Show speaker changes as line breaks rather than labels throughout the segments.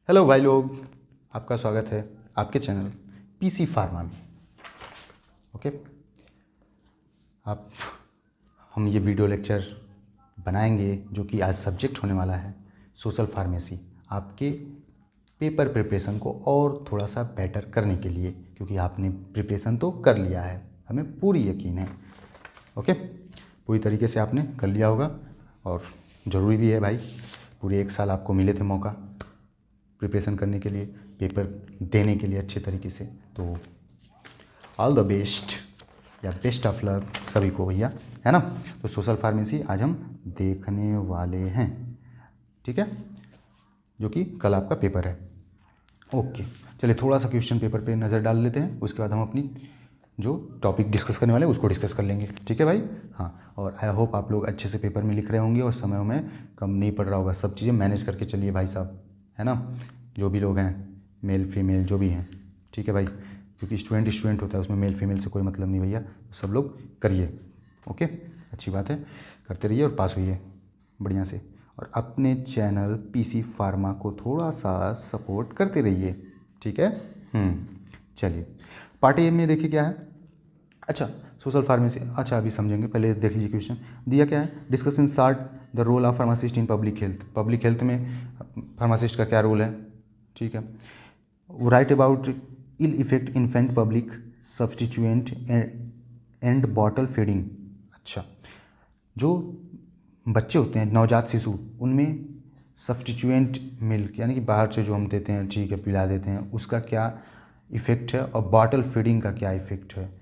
Hello भाई लोग, आपका स्वागत है आपके चैनल पीसी फार्मा में। ओके, आप हम ये वीडियो लेक्चर बनाएंगे जो कि आज सब्जेक्ट होने वाला है सोशल फार्मेसी, आपके पेपर प्रिपरेशन को और थोड़ा सा बेटर करने के लिए, क्योंकि आपने प्रिपरेशन तो कर लिया है, हमें पूरी यकीन है। ओके, पूरी तरीके से आपने कर लिया होगा और ज़रूरी भी है भाई। पूरे 1 साल आपको मिले थे मौका प्रिपरेशन करने के लिए, पेपर देने के लिए अच्छे तरीके से। तो ऑल द बेस्ट या बेस्ट ऑफ लक सभी को भैया, है ना। तो सोशल फार्मेसी आज हम देखने वाले हैं, ठीक है, जो कि कल आपका पेपर है। ओके, चलिए थोड़ा सा क्वेश्चन पेपर पे नज़र डाल लेते हैं, उसके बाद हम अपनी जो टॉपिक डिस्कस करने वाले हैं उसको डिस्कस कर लेंगे, ठीक है भाई। हाँ, और आई होप आप लोग अच्छे से पेपर में लिख रहे होंगे और समय में कम नहीं पड़ रहा होगा। सब चीज़ें मैनेज करके चलिए भाई साहब, है ना। जो भी लोग हैं, मेल फीमेल जो भी हैं, ठीक है भाई, क्योंकि स्टूडेंट होता है, उसमें मेल फीमेल से कोई मतलब नहीं भैया। सब लोग करिए, ओके, अच्छी बात है, करते रहिए और पास होइए बढ़िया से। और अपने चैनल पीसी फार्मा को थोड़ा सा सपोर्ट करते रहिए, ठीक है। चलिए पार्ट ए में देखिए क्या है। अच्छा, सोशल फार्मेसी, अच्छा अभी समझेंगे, पहले देख लीजिए क्वेश्चन दिया क्या है। Discuss in short the role of pharmacist in public health. Public health में फार्मासिस्ट का क्या रोल है, ठीक है। Write about ill effect infant public substituent and bottle feeding. अच्छा, जो बच्चे होते हैं नवजात शिशु, उनमें सब्सटीट्यूएंट मिल्क यानी कि बाहर से जो हम देते हैं, ठीक है, पिला देते हैं, उसका क्या इफ़ेक्ट है और बॉटल फीडिंग का क्या इफ़ेक्ट है।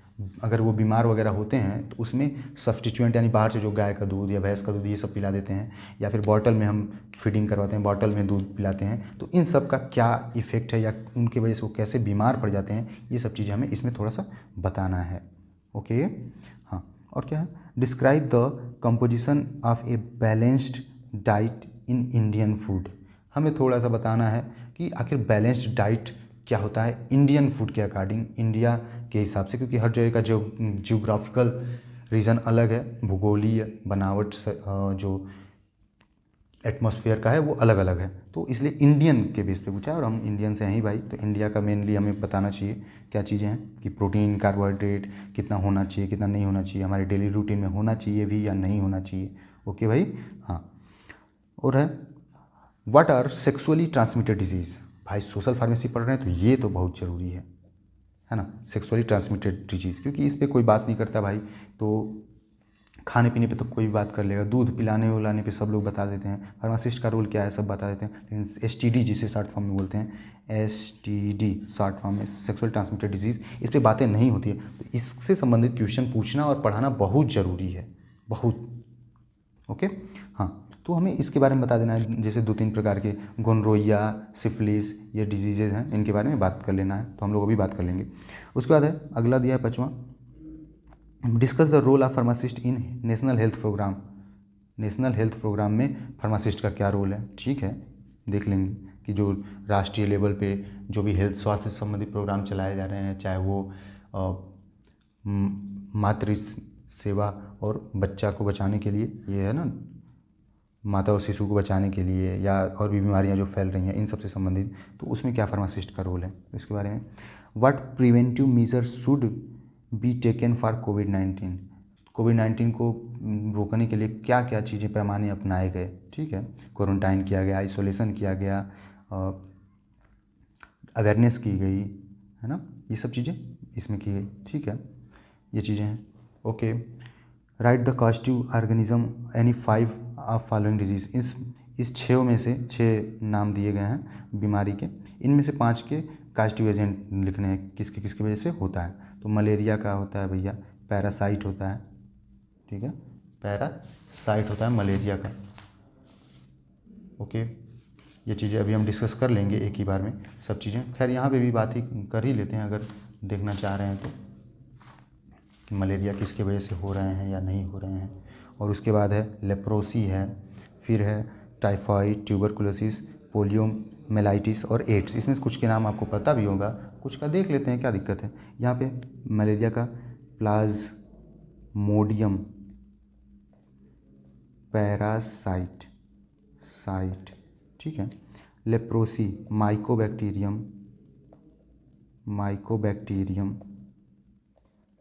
अगर वो बीमार वगैरह होते हैं तो उसमें सब्सटीट्यूएंट यानी बाहर से जो गाय का दूध या भैंस का दूध ये सब पिला देते हैं, या फिर बॉटल में हम फीडिंग करवाते हैं, बॉटल में दूध पिलाते हैं, तो इन सब का क्या इफ़ेक्ट है या उनके वजह से वो कैसे बीमार पड़ जाते हैं, ये सब चीज़ें हमें इसमें थोड़ा सा बताना है। ओके, हाँ, और क्या है, describe the composition of a balanced diet in Indian food. हमें थोड़ा सा बताना है कि आखिर बैलेंस्ड डाइट क्या होता है इंडियन फूड के अकॉर्डिंग, इंडिया के हिसाब से, क्योंकि हर जगह का जो जियोग्राफिकल रीजन अलग है, भूगोलीय बनावट जो एटमॉस्फेयर का है वो अलग अलग है, तो इसलिए इंडियन के बेस पे पूछा है और हम इंडियन से हैं ही भाई, तो इंडिया का मेनली हमें बताना चाहिए क्या चीज़ें हैं कि प्रोटीन कार्बोहाइड्रेट कितना होना चाहिए, कितना नहीं होना चाहिए, हमारे डेली रूटीन में होना चाहिए भी या नहीं होना चाहिए। ओके भाई, हाँ। और है what are sexually transmitted disease. भाई सोशल फार्मेसी पढ़ रहे हैं तो ये तो बहुत ज़रूरी है ना, सेक्सुअली ट्रांसमिटेड डिजीज़, क्योंकि इस पर कोई बात नहीं करता भाई। तो खाने पीने पे तो कोई बात कर लेगा, दूध पिलाने उलाने पे सब लोग बता देते हैं, फार्मासिस्ट का रोल क्या है सब बता देते हैं, लेकिन STD जिसे शॉर्ट फॉर्म में बोलते हैं, STD शॉर्ट फॉर्म में सेक्सुअल ट्रांसमिटेड डिजीज़, इस पर बातें नहीं होती है। तो इससे संबंधित क्वेश्चन पूछना और पढ़ाना बहुत ज़रूरी है, बहुत। ओके, हाँ, तो हमें इसके बारे में बता देना है, जैसे 2-3 प्रकार के गोनरोइया, सिफिलिस, ये डिजीजेज हैं, इनके बारे में बात कर लेना है, तो हम लोग अभी बात कर लेंगे। उसके बाद है अगला दिया है 5वां, discuss the role of pharmacist in national health programme. National health programme में फार्मासिस्ट का क्या रोल है, ठीक है, देख लेंगे कि जो राष्ट्रीय लेवल पे जो भी हेल्थ स्वास्थ्य से संबंधित प्रोग्राम चलाए जा रहे हैं, चाहे वो मातृ सेवा और बच्चा को बचाने के लिए, ये है ना, माता और शिशु को बचाने के लिए, या और भी बीमारियां जो फैल रही हैं इन सब से संबंधित, तो उसमें क्या फार्मासिस्ट का रोल है, इसके बारे में। What preventive measures should be taken for कोविड-19। कोविड-19 को रोकने के लिए क्या क्या चीज़ें पैमाने अपनाए गए, ठीक है, क्वारंटाइन किया गया, आइसोलेशन किया गया, अवेयरनेस की गई, है ना, ये सब चीज़ें इसमें की गई, ठीक है, ये चीज़ें हैं। Okay, right the causative organism any 5 of following disease. इस 6 में से 6 नाम दिए गए हैं बीमारी के, इनमें से 5 के कॉस्टिव एजेंट लिखने हैं, किसके किसकी वजह से होता है। तो मलेरिया का होता है भैया, पैरासाइट होता है, ठीक है, पैरासाइट होता है मलेरिया का। ओके, ये चीज़ें अभी हम डिस्कस कर लेंगे एक ही बार में सब चीज़ें, खैर यहाँ पे भी बात ही कर ही लेते हैं अगर देखना चाह रहे हैं तो, कि मलेरिया किसकी वजह से हो रहे हैं या नहीं हो रहे हैं। और उसके बाद है लेप्रोसी है, फिर है टाइफाइड, ट्यूबरकुलोसिस, पोलियो मेलाइटिस और एड्स। इसमें से कुछ के नाम आपको पता भी होगा, कुछ का देख लेते हैं, क्या दिक्कत है। यहाँ पे मलेरिया का प्लाज्मोडियम पैरासाइट, ठीक है, leprosy, Mycobacterium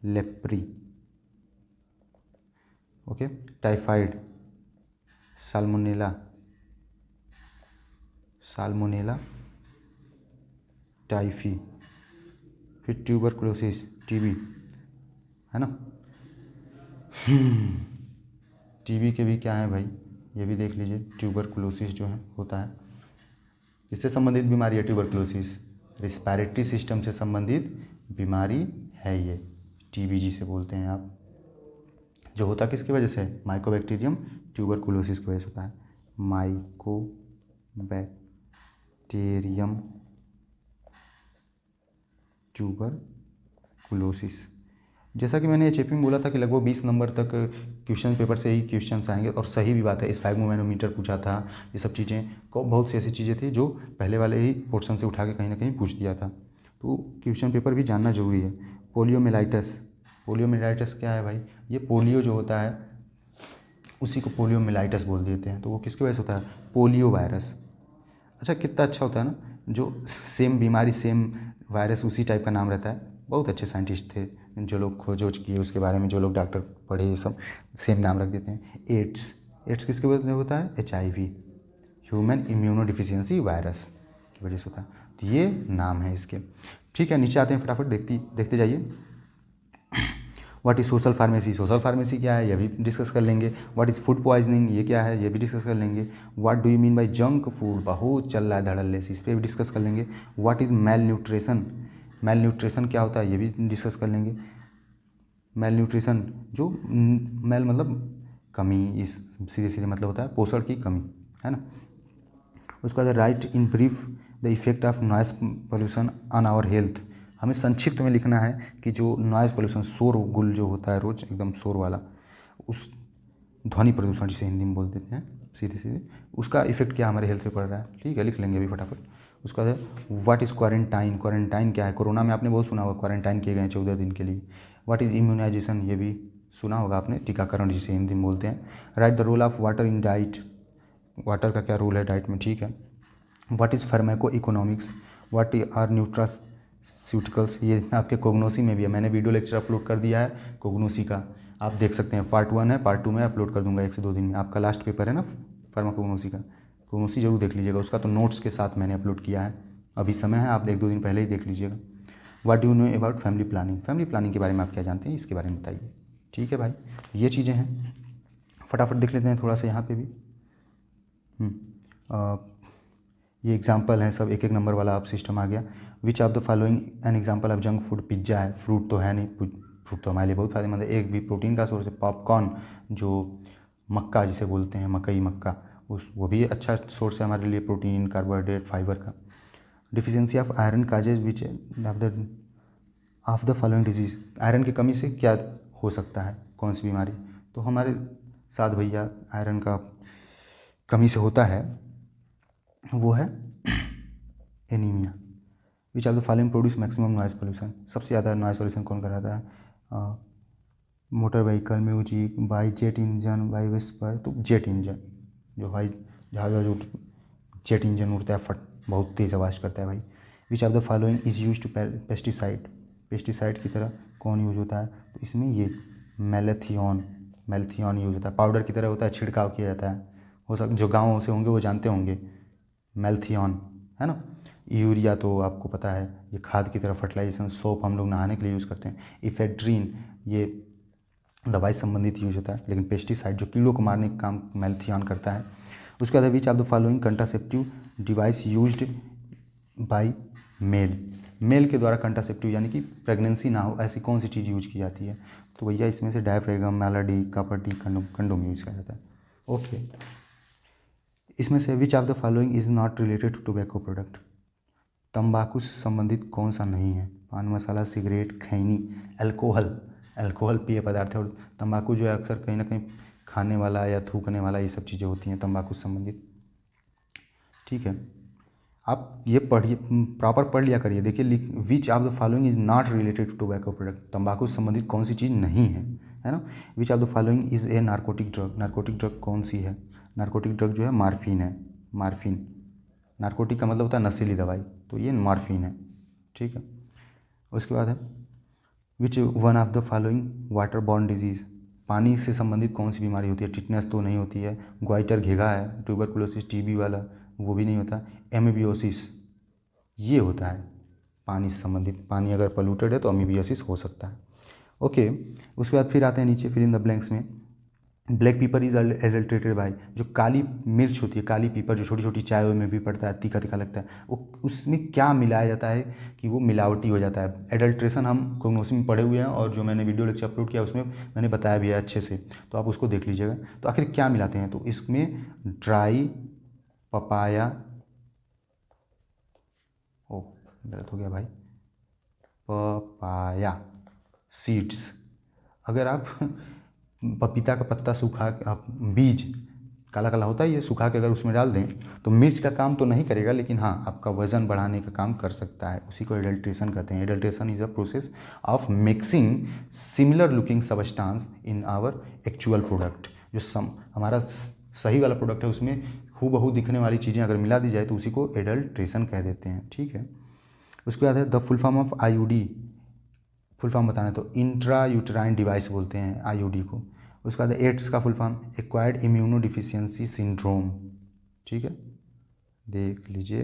leprae, okay. Typhoid, salmonella typhi, फिर ट्यूबरकुलोसिस, टीबी, है ना। टीबी के भी क्या है भाई, ये भी देख लीजिए। ट्यूबरकुलोसिस जो है होता है, इससे संबंधित बीमारी है ट्यूबरकुलोसिस, रिस्पायरेटरी सिस्टम से संबंधित बीमारी है ये, टीबी जिसे बोलते हैं आप। जो होता किसकी वजह से, माइकोबैक्टीरियम ट्यूबरकुलोसिस की वजह से होता है। Mycobacterium tuberculosis. जैसा कि मैंने एचएपी में बोला था कि लगभग 20 नंबर तक क्वेश्चन पेपर से ही क्वेश्चंस आएंगे, और सही भी बात है। इस 5 मैनोमीटर पूछा था, ये सब चीज़ें को बहुत सी ऐसी चीज़ें थी जो पहले वाले ही पोर्शन से उठा के कहीं ना कहीं पूछ दिया था, तो क्वेश्चन पेपर भी जानना जरूरी है। पोलियोमिलाइटिस क्या है भाई, ये पोलियो जो होता है उसी को पोलियोमिलाइटिस बोल देते हैं, तो वो किसकी वजह से होता है, पोलियो वायरस। अच्छा, कितना अच्छा होता है ना, जो सेम बीमारी सेम वायरस उसी टाइप का नाम रहता है। बहुत अच्छे साइंटिस्ट थे जो लोग खोज किए उसके बारे में, जो लोग डॉक्टर पढ़े, ये सब सेम नाम रख देते हैं। एड्स किसकी वजह से होता है, HIV, human immuno deficiency virus की वजह से होता है। तो ये नाम है इसके। ठीक है, नीचे आते हैं, फटाफट देखते जाइए। व्हाट इज़ सोशल फार्मेसी क्या है, ये भी डिस्कस कर लेंगे। व्हाट इज़ फूड पॉइजनिंग, ये क्या है, ये भी डिस्कस कर लेंगे। What do you mean by junk food, बहुत चल रहा है धड़ल्ले से, इस पर भी डिस्कस कर लेंगे। व्हाट इज़ मेल न्यूट्रिशन क्या होता है, ये भी डिस्कस कर लेंगे। मेल न्यूट्रिशन, जो मेल मतलब कमी, इस सीधे मतलब होता है पोषण की कमी, है ना। उसके बाद write in brief the effect of noise pollution on our health. हमें संक्षिप्त में लिखना है कि जो नॉइज़ पोल्यूशन, शोरगुल जो होता है रोज़ एकदम शोर वाला, उस ध्वनि प्रदूषण जिसे हिंदी में बोल देते हैं सीधे, उसका इफेक्ट क्या हमारे हेल्थ पे पड़ रहा है। ठीक है, लिख लेंगे अभी फटाफट। उसका है व्हाट इज़ क्वारंटाइन क्या है, कोरोना में आपने बहुत सुना होगा, क्वारंटाइन किए गए 14 दिन के लिए। व्हाट इज़ इम्यूनाइजेशन, ये भी सुना होगा आपने, टीकाकरण जिसे हिंदी में बोलते हैं। Write the role of water in diet, water का क्या रोल है डाइट में, ठीक है। What is pharmaco economics, what are nutraceuticals, ये आपके कोग्नोसी में भी है, मैंने वीडियो लेक्चर अपलोड कर दिया है कोग्नोसी का, आप देख सकते हैं। पार्ट 1 है, पार्ट 2 में अपलोड कर दूंगा 1 से 2 दिन में। आपका लास्ट पेपर है ना फार्माकोग्नोसी का, कोग्नोसी जरूर देख लीजिएगा, उसका तो नोट्स के साथ मैंने अपलोड किया है, अभी समय है, आप 1-2 दिन पहले ही देख लीजिएगा। What do you know about family planning के बारे में आप क्या जानते हैं, इसके बारे में बताइए। ठीक है भाई, ये चीज़ें हैं, फटाफट देख लेते हैं थोड़ा सा यहाँ पे भी। ये एग्जाम्पल है सब, एक नंबर वाला आप सिस्टम आ गया। विच of the following an example of junk food, pizza है, फ्रूट तो है नहीं, फ्रूट तो हमारे लिए बहुत फायदेमंद है। एक भी प्रोटीन का सोर्स है। पॉपकॉर्न, जो मक्का जिसे बोलते हैं, मक्का, वो भी अच्छा सोर्स है हमारे लिए प्रोटीन, कार्बोहाइड्रेट, फाइबर का। Deficiency of iron causes which of the following disease, iron की कमी से क्या हो सकता है, कौन सी बीमारी, तो हमारे साथ भैया आयरन का कमी से होता है, वो है anaemia. Which of the following produce maximum noise pollution, सबसे ज़्यादा नॉइज़ पोल्यूशन कौन कराता है, motor vehicle, music, by jet engine, by whisper, तो जेट इंजन, जो भाई जहाज जो जेट इंजन उड़ता है, फट बहुत तेज़ आवाज़ करता है भाई। Which of the following is use to pesticide की तरह कौन यूज होता है, तो इसमें ये मेलेथियन यूज होता है, पाउडर की तरह होता है, छिड़काव किया जाता है। हो सकता जो गाँव से होंगे वो जानते होंगे, मेलेथियन, है ना। यूरिया तो आपको पता है, ये खाद की तरह फर्टिलाइजेशन, सोप हम लोग नहाने के लिए यूज़ करते हैं। इफेड्रीन, ये दवाई संबंधित यूज होता है, लेकिन पेस्टिसाइड जो कीड़ों को मारने का काम मेलेथियन करता है। उसके बाद which of the following contraceptive device used by male के द्वारा कंट्रासेप्टिव यानी कि प्रेगनेंसी ना हो ऐसी कौन सी चीज़ यूज की जाती है, तो भैया इसमें से डायफ्रेगम, मेलाडी, कॉपर टी, कंडोम यूज किया जाता है। ओके, इसमें से which of the following is not related to tobacco product, तंबाकू से संबंधित कौन सा नहीं है, पान मसाला, सिगरेट, खैनी, अल्कोहल पेय पदार्थ है, और तंबाकू जो है अक्सर कहीं ना कहीं खाने वाला या थूकने वाला, ये सब चीज़ें होती हैं तंबाकू से संबंधित। ठीक है, आप ये पढ़िए, प्रॉपर पढ़ लिया करिए। देखिए, which of the following is not related to tobacco product, तंबाकू से संबंधित कौन सी चीज़ नहीं है ना। Which of the following is a narcotic drug कौन सी है, नार्कोटिक ड्रग जो है मार्फिन है, नारकोटिक का मतलब होता है नशीली दवाई, तो ये मॉर्फिन है, ठीक है। उसके बाद है which one of the following water borne disease, पानी से संबंधित कौन सी बीमारी होती है? टिटनेस तो नहीं होती है, ग्वाइटर घेघा है, ट्यूबरकुलोसिस टीबी वाला वो भी नहीं होता, एमीबियोसिस ये होता है पानी से संबंधित, पानी अगर पोल्यूटेड है तो एमीबियोसिस हो सकता है। ओके, उसके बाद फिर आते हैं नीचे फिल इन द ब्लैंक्स में। ब्लैक पीपर इज एडल्ट्रेटेड बाय, जो काली मिर्च होती है, काली पीपर जो छोटी छोटी चाय में भी पड़ता है, तीखा तीखा लगता है, वो उसमें क्या मिलाया जाता है कि वो मिलावटी हो जाता है? एडल्ट्रेशन हम कोग्नोसी में पढ़े हुए हैं और जो मैंने वीडियो लेक्चर अपलोड किया उसमें मैंने बताया भी है अच्छे से, तो आप उसको देख लीजिएगा। तो आखिर क्या मिलाते हैं? तो इसमें ड्राई पपाया, ओह गलत हो गया भाई, पपाया सीड्स, अगर आप पपीता का पत्ता सूखा आप बीज काला काला होता है ये सूखा के अगर उसमें डाल दें तो मिर्च का काम तो नहीं करेगा, लेकिन हाँ आपका वज़न बढ़ाने का काम कर सकता है, उसी को एडल्ट्रेशन कहते हैं। Adulteration is a process of mixing similar looking substance in our actual product, जो हमारा सही वाला प्रोडक्ट है उसमें हूबहू दिखने वाली चीज़ें अगर मिला दी जाए तो उसी को एडल्ट्रेशन कह देते हैं, ठीक है। उसके बाद है the full form of IUD, full form बताना है तो इंट्रा यूटेराइन डिवाइस बोलते हैं आईयूडी को। उसके बाद एड्स का full form acquired immuno deficiency syndrome, ठीक है, देख लीजिए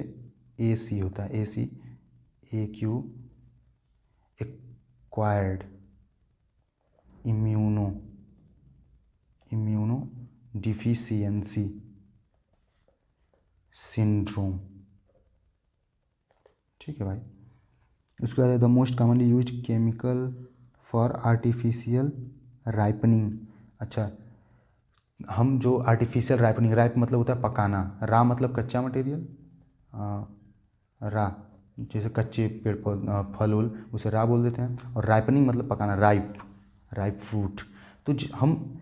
AC होता है, ACAQ acquired immuno deficiency syndrome, ठीक है भाई। उसके बाद the most commonly use chemical for artificial ripening, अच्छा हम जो आर्टिफिशियल राइपनिंग, राइप मतलब होता है पकाना, रा मतलब कच्चा मटेरियल, रा जैसे कच्चे पेड़ फल उल उसे रा बोल देते हैं, और राइपनिंग मतलब पकाना, राइप फ्रूट। तो हम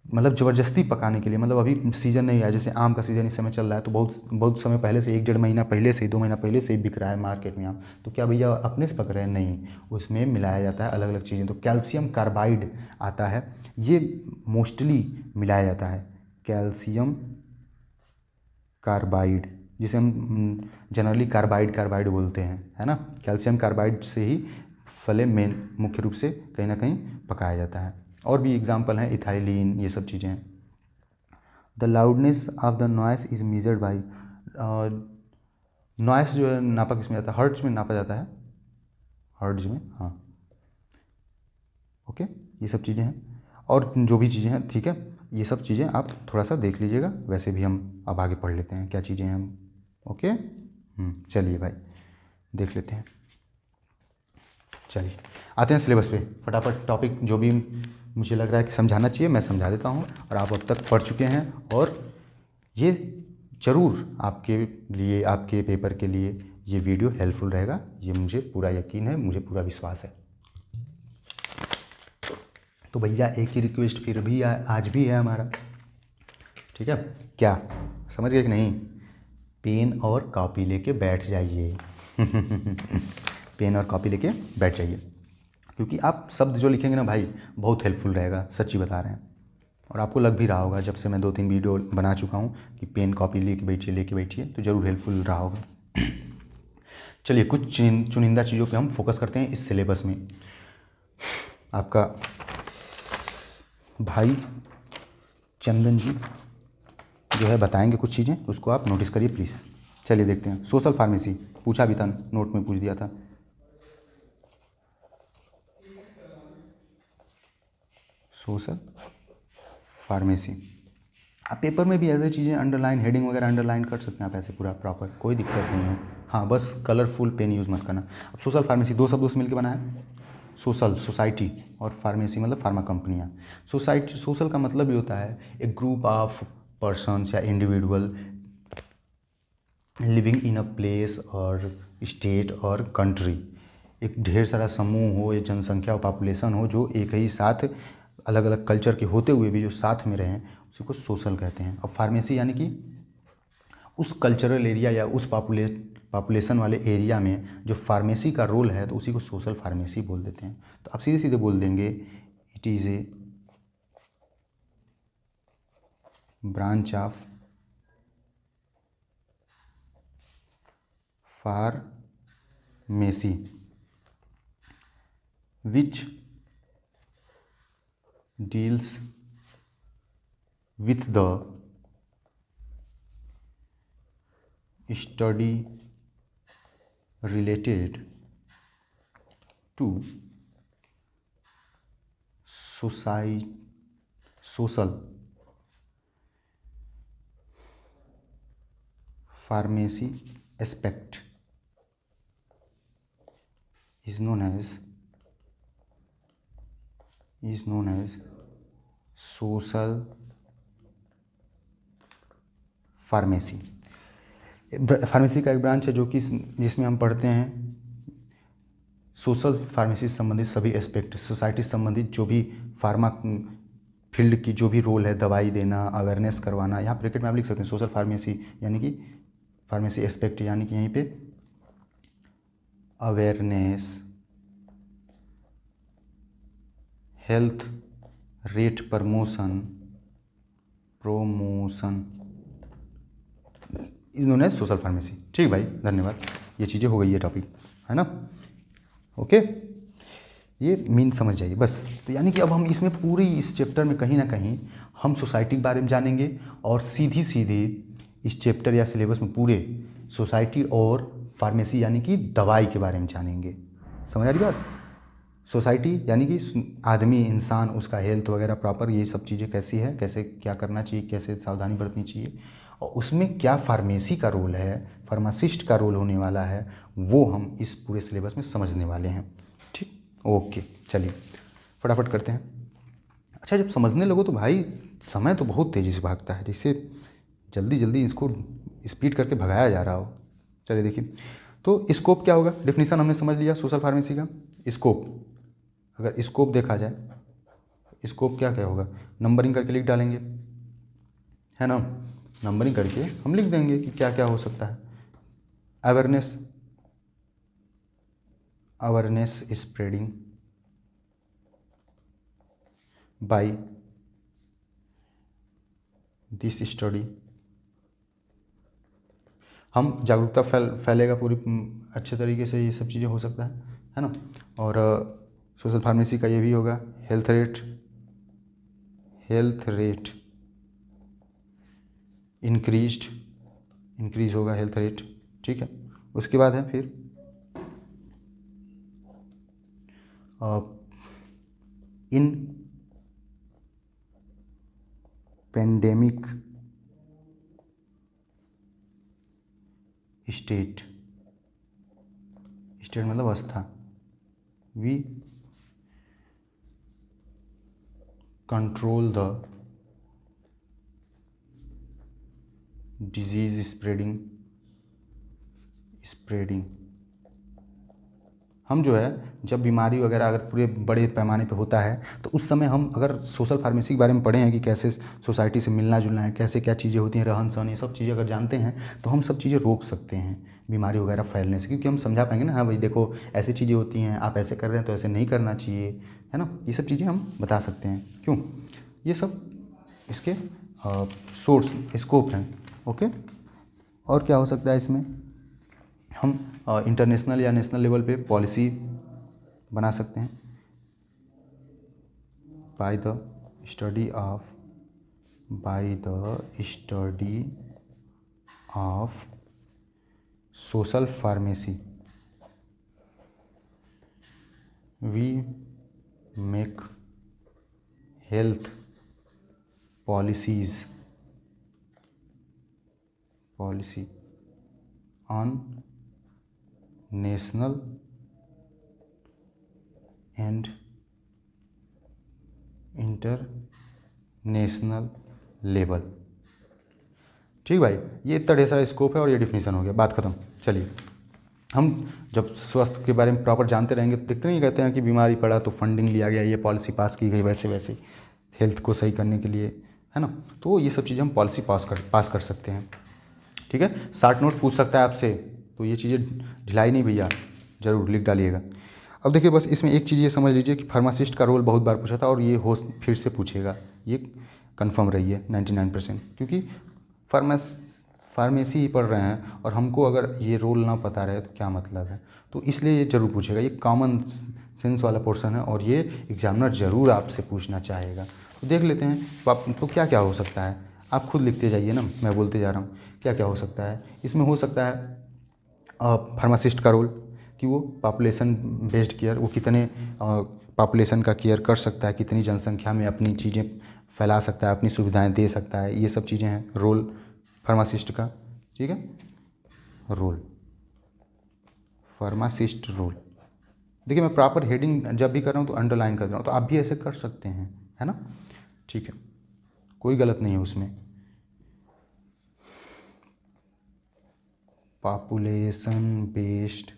मतलब ज़बरदस्ती पकाने के लिए, मतलब अभी सीज़न नहीं आया, जैसे आम का सीज़न इस समय चल रहा है तो बहुत बहुत समय पहले से 1-1.5 महीना पहले से 2 महीना पहले से ही बिक रहा है मार्केट में आम, तो क्या भैया अपने से पक रहे हैं? नहीं, उसमें मिलाया जाता है अलग अलग चीज़ें। तो कैल्शियम कार्बाइड आता है, ये मोस्टली मिलाया जाता है, कैल्शियम कार्बाइड जिसे हम जनरली कार्बाइड बोलते हैं, है ना। कैल्शियम कार्बाइड से ही फले मेन मुख्य रूप से कहीं ना कहीं पकाया जाता है। और भी एग्जाम्पल हैं इथाइलिन, ये सब चीज़ें हैं। The loudness of the noise is measured by, noise जो है नापा किस में जाता है? हर्ट्ज में नापा जाता है, हर्ट्ज में, हाँ ओके। ये सब चीज़ें हैं और जो भी चीज़ें हैं, ठीक है, ये सब चीज़ें आप थोड़ा सा देख लीजिएगा, वैसे भी हम अब आगे पढ़ लेते हैं क्या चीज़ें हैं हम, ओके। चलिए भाई देख लेते हैं, चलिए आते हैं सिलेबस पे फटाफट। टॉपिक जो भी मुझे लग रहा है कि समझाना चाहिए मैं समझा देता हूँ, और आप अब तक पढ़ चुके हैं, और ये ज़रूर आपके लिए, आपके पेपर के लिए ये वीडियो हेल्पफुल रहेगा, ये मुझे पूरा यकीन है, मुझे पूरा विश्वास है। तो भैया एक ही रिक्वेस्ट फिर भी आज भी है हमारा, ठीक है, क्या समझ गए कि नहीं? पेन और कॉपी लेके बैठ जाइए पेन और कॉपी लेके बैठ जाइए, क्योंकि आप शब्द जो लिखेंगे ना भाई बहुत हेल्पफुल रहेगा, सच्ची बता रहे हैं। और आपको लग भी रहा होगा जब से मैं 2-3 वीडियो बना चुका हूँ कि पेन कॉपी लेके बैठिए तो ज़रूर हेल्पफुल रहा होगा। चलिए कुछ चुनिंदा चीज़ों पे हम फोकस करते हैं इस सिलेबस में। आपका भाई चंदन जी जो है बताएंगे कुछ चीज़ें, तो उसको आप नोटिस करिए प्लीज़। चलिए देखते हैं। सोशल फार्मेसी पूछा भी था, नोट में पूछ दिया था। सोशल फार्मेसी, आप पेपर में भी ऐसे चीज़ें अंडरलाइन, हेडिंग वगैरह अंडरलाइन कर सकते हैं आप ऐसे पूरा प्रॉपर, कोई दिक्कत नहीं है। हाँ बस कलरफुल पेन यूज़ मत करना। अब सोशल फार्मेसी दो शब्दों से मिलकर बना है, सोशल सोसाइटी, और फार्मेसी मतलब फार्मा कंपनियाँ। सोसाइटी, सोशल का मतलब ये होता है एक ग्रुप ऑफ पर्सन्स या individual living in a place और स्टेट और कंट्री, एक ढेर सारा समूह हो या जनसंख्या हो, पॉपुलेशन हो, जो एक ही साथ अलग अलग कल्चर के होते हुए भी जो साथ में रहें, उसी को सोशल कहते हैं। और फार्मेसी यानी कि उस कल्चरल एरिया या उस पॉपुलेशन वाले एरिया में जो फार्मेसी का रोल है तो उसी को सोशल फार्मेसी बोल देते हैं। तो आप सीधे सीधे बोल देंगे it is a branch of pharmacy which deals with the study related to social pharmacy aspect is known as social pharmacy. Pharmacy का एक ब्रांच है जो कि जिसमें हम पढ़ते हैं सोशल फार्मेसी से संबंधित सभी एस्पेक्ट, सोसाइटी से संबंधित जो भी फार्मा फील्ड की जो भी रोल है, दवाई देना, अवेयरनेस करवाना, यहाँ ब्रैकेट में आप लिख सकते हैं सोशल फार्मेसी, यानी कि फार्मेसी एस्पेक्ट, यानी कि यहीं पे awareness, health rate promotion is known as social pharmacy. ठीक भाई, धन्यवाद। ये चीज़ें हो गई है टॉपिक, है ना। ओके, ये मीन समझ जाइए बस। तो यानी कि अब हम इसमें पूरी इस चैप्टर में कहीं ना कहीं हम सोसाइटी के बारे में जानेंगे और सीधी सीधी इस चैप्टर या सिलेबस में पूरे सोसाइटी और फार्मेसी यानी कि दवाई के बारे में जानेंगे। समझ आ रही बात। सोसाइटी यानी कि आदमी, इंसान, उसका हेल्थ वगैरह प्रॉपर, ये सब चीज़ें कैसी है, कैसे क्या करना चाहिए, कैसे सावधानी बरतनी चाहिए, और उसमें क्या फार्मेसी का रोल है, फार्मासिस्ट का रोल होने वाला है, वो हम इस पूरे सिलेबस में समझने वाले हैं। ठीक, ओके, चलिए फटाफट करते हैं। अच्छा, जब समझने लगो तो भाई समय तो बहुत तेज़ी से भागता है, जिससे जल्दी जल्दी इसको स्पीड करके भगाया जा रहा हो। चलिए देखिए, तो स्कोप क्या होगा, डेफिनेशन हमने समझ लिया सोशल फार्मेसी का। स्कोप, अगर स्कोप देखा जाए, स्कोप क्या क्या होगा, नंबरिंग करके लिख डालेंगे, है ना। नंबरिंग करके हम लिख देंगे कि क्या क्या हो सकता है। Awareness spreading by this study, हम जागरूकता फैलेगा पूरी अच्छे तरीके से, ये सब चीज़ें हो सकता है ना। और सोशल फार्मेसी का ये भी होगा, हेल्थ रेट इंक्रीज होगा, हेल्थ रेट। ठीक है, उसके बाद है फिर इन पेंडेमिक स्टेट मतलब अवस्था, we control the disease spreading. हम जो है जब बीमारी वगैरह अगर पूरे बड़े पैमाने पे होता है तो उस समय हम अगर सोशल फार्मेसी के बारे में पढ़े हैं कि कैसे सोसाइटी से मिलना जुलना है, कैसे क्या चीज़ें होती हैं, रहन सहन, ये सब चीज़ें अगर जानते हैं तो हम सब चीज़ें रोक सकते हैं बीमारी वगैरह फैलने से, क्योंकि हम समझा पाएंगे ना, हाँ भाई देखो ऐसी चीज़ें होती हैं, आप ऐसे कर रहे हैं तो ऐसे नहीं करना चाहिए, है ना। ये सब चीज़ें हम बता सकते हैं। क्यों, ये सब इसके सोर्स स्कोप हैं। ओके, और क्या हो सकता है इसमें, हम इंटरनेशनल या नेशनल लेवल पे पॉलिसी बना सकते हैं by the study of social pharmacy, we make health policy on national and international level. ठीक भाई, ये इतना ढेर सारा स्कोप है और ये डिफिनीशन हो गया, बात खत्म। चलिए, हम जब स्वास्थ्य के बारे में प्रॉपर जानते रहेंगे तो देखते नहीं, कहते हैं कि बीमारी पड़ा तो फंडिंग लिया गया, ये पॉलिसी पास की गई, वैसे वैसे हेल्थ को सही करने के लिए, है ना। तो ये सब चीज़ें हम पॉलिसी पास कर सकते हैं। ठीक है, शार्ट नोट पूछ सकता है आपसे, तो ये चीज़ें ढिलाई नहीं भैया, ज़रूर लिख डालिएगा। अब देखिए, बस इसमें एक चीज़ ये समझ लीजिए कि फार्मासिस्ट का रोल बहुत बार पूछा था और ये हो फिर से पूछेगा, ये कंफर्म रही है 99%, क्योंकि फार्मेसी ही पढ़ रहे हैं और हमको अगर ये रोल ना पता रहे तो क्या मतलब है। तो इसलिए ये ज़रूर पूछेगा, ये कॉमन सेंस वाला पोर्शन है और ये एग्जामिनर ज़रूर आपसे पूछना चाहेगा। तो देख लेते हैं तो क्या क्या हो सकता है, आप खुद लिखते जाइए ना, मैं बोलते जा रहा हूँ क्या क्या हो सकता है। इसमें हो सकता है फार्मासिस्ट का रोल, कि वो पॉपुलेशन बेस्ड केयर, वो कितने पॉपुलेशन का केयर कर सकता है, कितनी जनसंख्या में अपनी चीज़ें फैला सकता है, अपनी सुविधाएं दे सकता है, ये सब चीज़ें हैं रोल फार्मासिस्ट का। ठीक है, रोल फार्मासिस्ट रोल। देखिए मैं प्रॉपर हेडिंग जब भी कर रहा हूँ तो अंडरलाइन कर रहा हूँ, तो आप भी ऐसे कर सकते हैं, है ना। ठीक है, कोई गलत नहीं है उसमें। पॉपुलेशन बेस्ड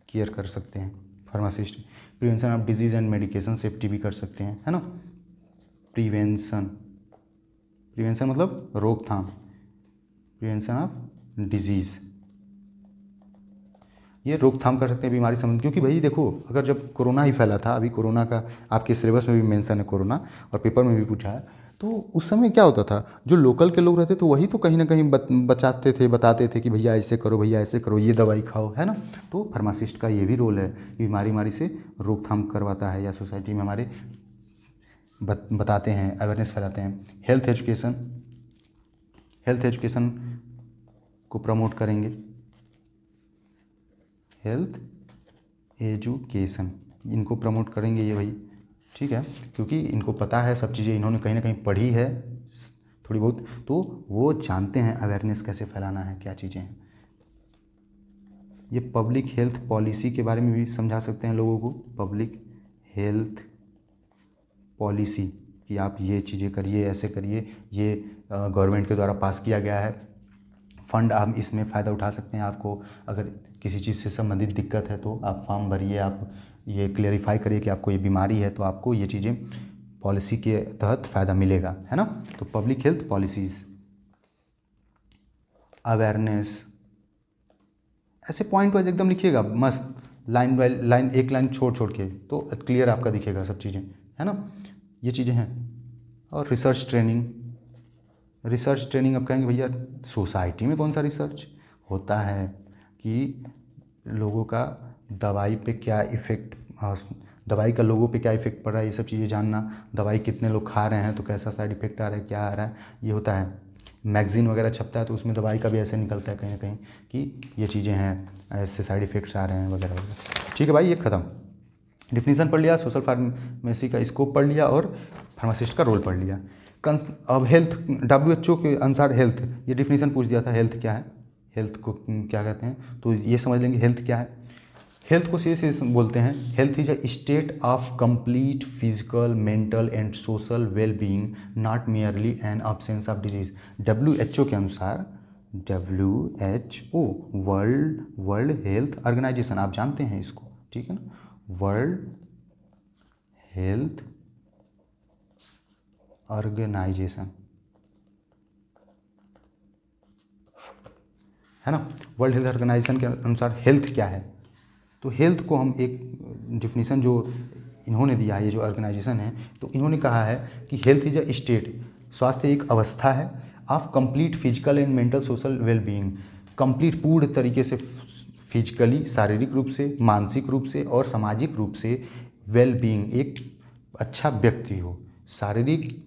केयर कर सकते हैं pharmacist. Prevention of disease and medication safety भी कर सकते हैं, है ना। प्रिवेंशन मतलब रोकथाम, प्रिवेंशन ऑफ डिजीज़, ये रोकथाम कर सकते हैं बीमारी संबंधी। क्योंकि भाई देखो, अगर जब कोरोना ही फैला था, अभी कोरोना का आपके सिलेबस में भी मेंशन है कोरोना, और पेपर में भी पूछा है, तो उस समय क्या होता था, जो लोकल के लोग रहते तो वही तो कहीं ना कहीं बचाते थे, बताते थे कि भैया ऐसे करो, भैया ऐसे करो, ये दवाई खाओ, है ना। तो फार्मासिस्ट का ये भी रोल है, बीमारी से रोकथाम करवाता है या सोसाइटी में हमारे बताते हैं, अवेयरनेस फैलाते हैं। हेल्थ एजुकेशन को प्रमोट करेंगे, हेल्थ एजुकेशन इनको प्रमोट करेंगे ये भाई। ठीक है, क्योंकि इनको पता है सब चीज़ें, इन्होंने कहीं ना कहीं पढ़ी है थोड़ी बहुत, तो वो जानते हैं अवेयरनेस कैसे फैलाना है, क्या चीज़ें हैं। ये पब्लिक हेल्थ पॉलिसी के बारे में भी समझा सकते हैं लोगों को, पब्लिक हेल्थ पॉलिसी, कि आप ये चीज़ें करिए, ऐसे करिए, ये गवर्नमेंट के द्वारा पास किया गया है, फंड आप इसमें फ़ायदा उठा सकते हैं। आपको अगर किसी चीज़ से संबंधित दिक्कत है तो आप फॉर्म भरिए, आप ये क्लेरिफाई करिए कि आपको ये बीमारी है, तो आपको ये चीज़ें पॉलिसी के तहत फ़ायदा मिलेगा, है ना। तो पब्लिक हेल्थ पॉलिसीज़, अवेयरनेस, ऐसे पॉइंट वाइज एकदम लिखिएगा मस्त, लाइन बाय लाइन, एक लाइन छोड़ के, तो क्लियर आपका दिखेगा सब चीज़ें, है ना। ये चीज़ें हैं। और रिसर्च ट्रेनिंग अब कहेंगे भैया सोसाइटी में कौन सा रिसर्च होता है, कि लोगों का दवाई पे क्या इफ़ेक्ट, दवाई का लोगों पे क्या इफ़ेक्ट पड़ रहा है, ये सब चीज़ें जानना, दवाई कितने लोग खा रहे हैं तो कैसा साइड इफ़ेक्ट आ रहा है, क्या आ रहा है, ये होता है। मैगज़ीन वगैरह छपता है तो उसमें दवाई का भी ऐसे निकलता है कहीं ना कहीं कि ये चीज़ें हैं, ऐसे साइड इफ़ेक्ट्स आ रहे हैं वगैरह वगैरह। ठीक है भाई, ये ख़त्म। डिफिनीसन पढ़ लिया, सोशल फार्मेसी का स्कोप पढ़ लिया, और फार्मासिस्ट का रोल पढ़ लिया। अब हेल्थ, WHO के अनुसार हेल्थ, ये डिफिनीसन पूछ दिया था, हेल्थ क्या है, हेल्थ को क्या कहते हैं, तो ये समझ लेंगे हेल्थ क्या है। हेल्थ को सीधे बोलते हैं, health is a state of complete physical, mental and social well being, not merely an absence of disease. WHO के अनुसार, WHO वर्ल्ड हेल्थ ऑर्गेनाइजेशन, आप जानते हैं इसको, ठीक है ना, वर्ल्ड हेल्थ ऑर्गेनाइजेशन, है ना। वर्ल्ड हेल्थ ऑर्गेनाइजेशन के अनुसार हेल्थ क्या है, तो हेल्थ को हम एक डिफिनीसन जो इन्होंने दिया है, ये जो ऑर्गेनाइजेशन है, तो इन्होंने कहा है कि हेल्थ इज अ स्टेट, स्वास्थ्य एक अवस्था है, of complete physical and mental social well being, complete पूर्ण तरीके से फिजिकली, शारीरिक रूप से, मानसिक रूप से और सामाजिक रूप से वेल बीइंग, एक अच्छा व्यक्ति हो, शारीरिक,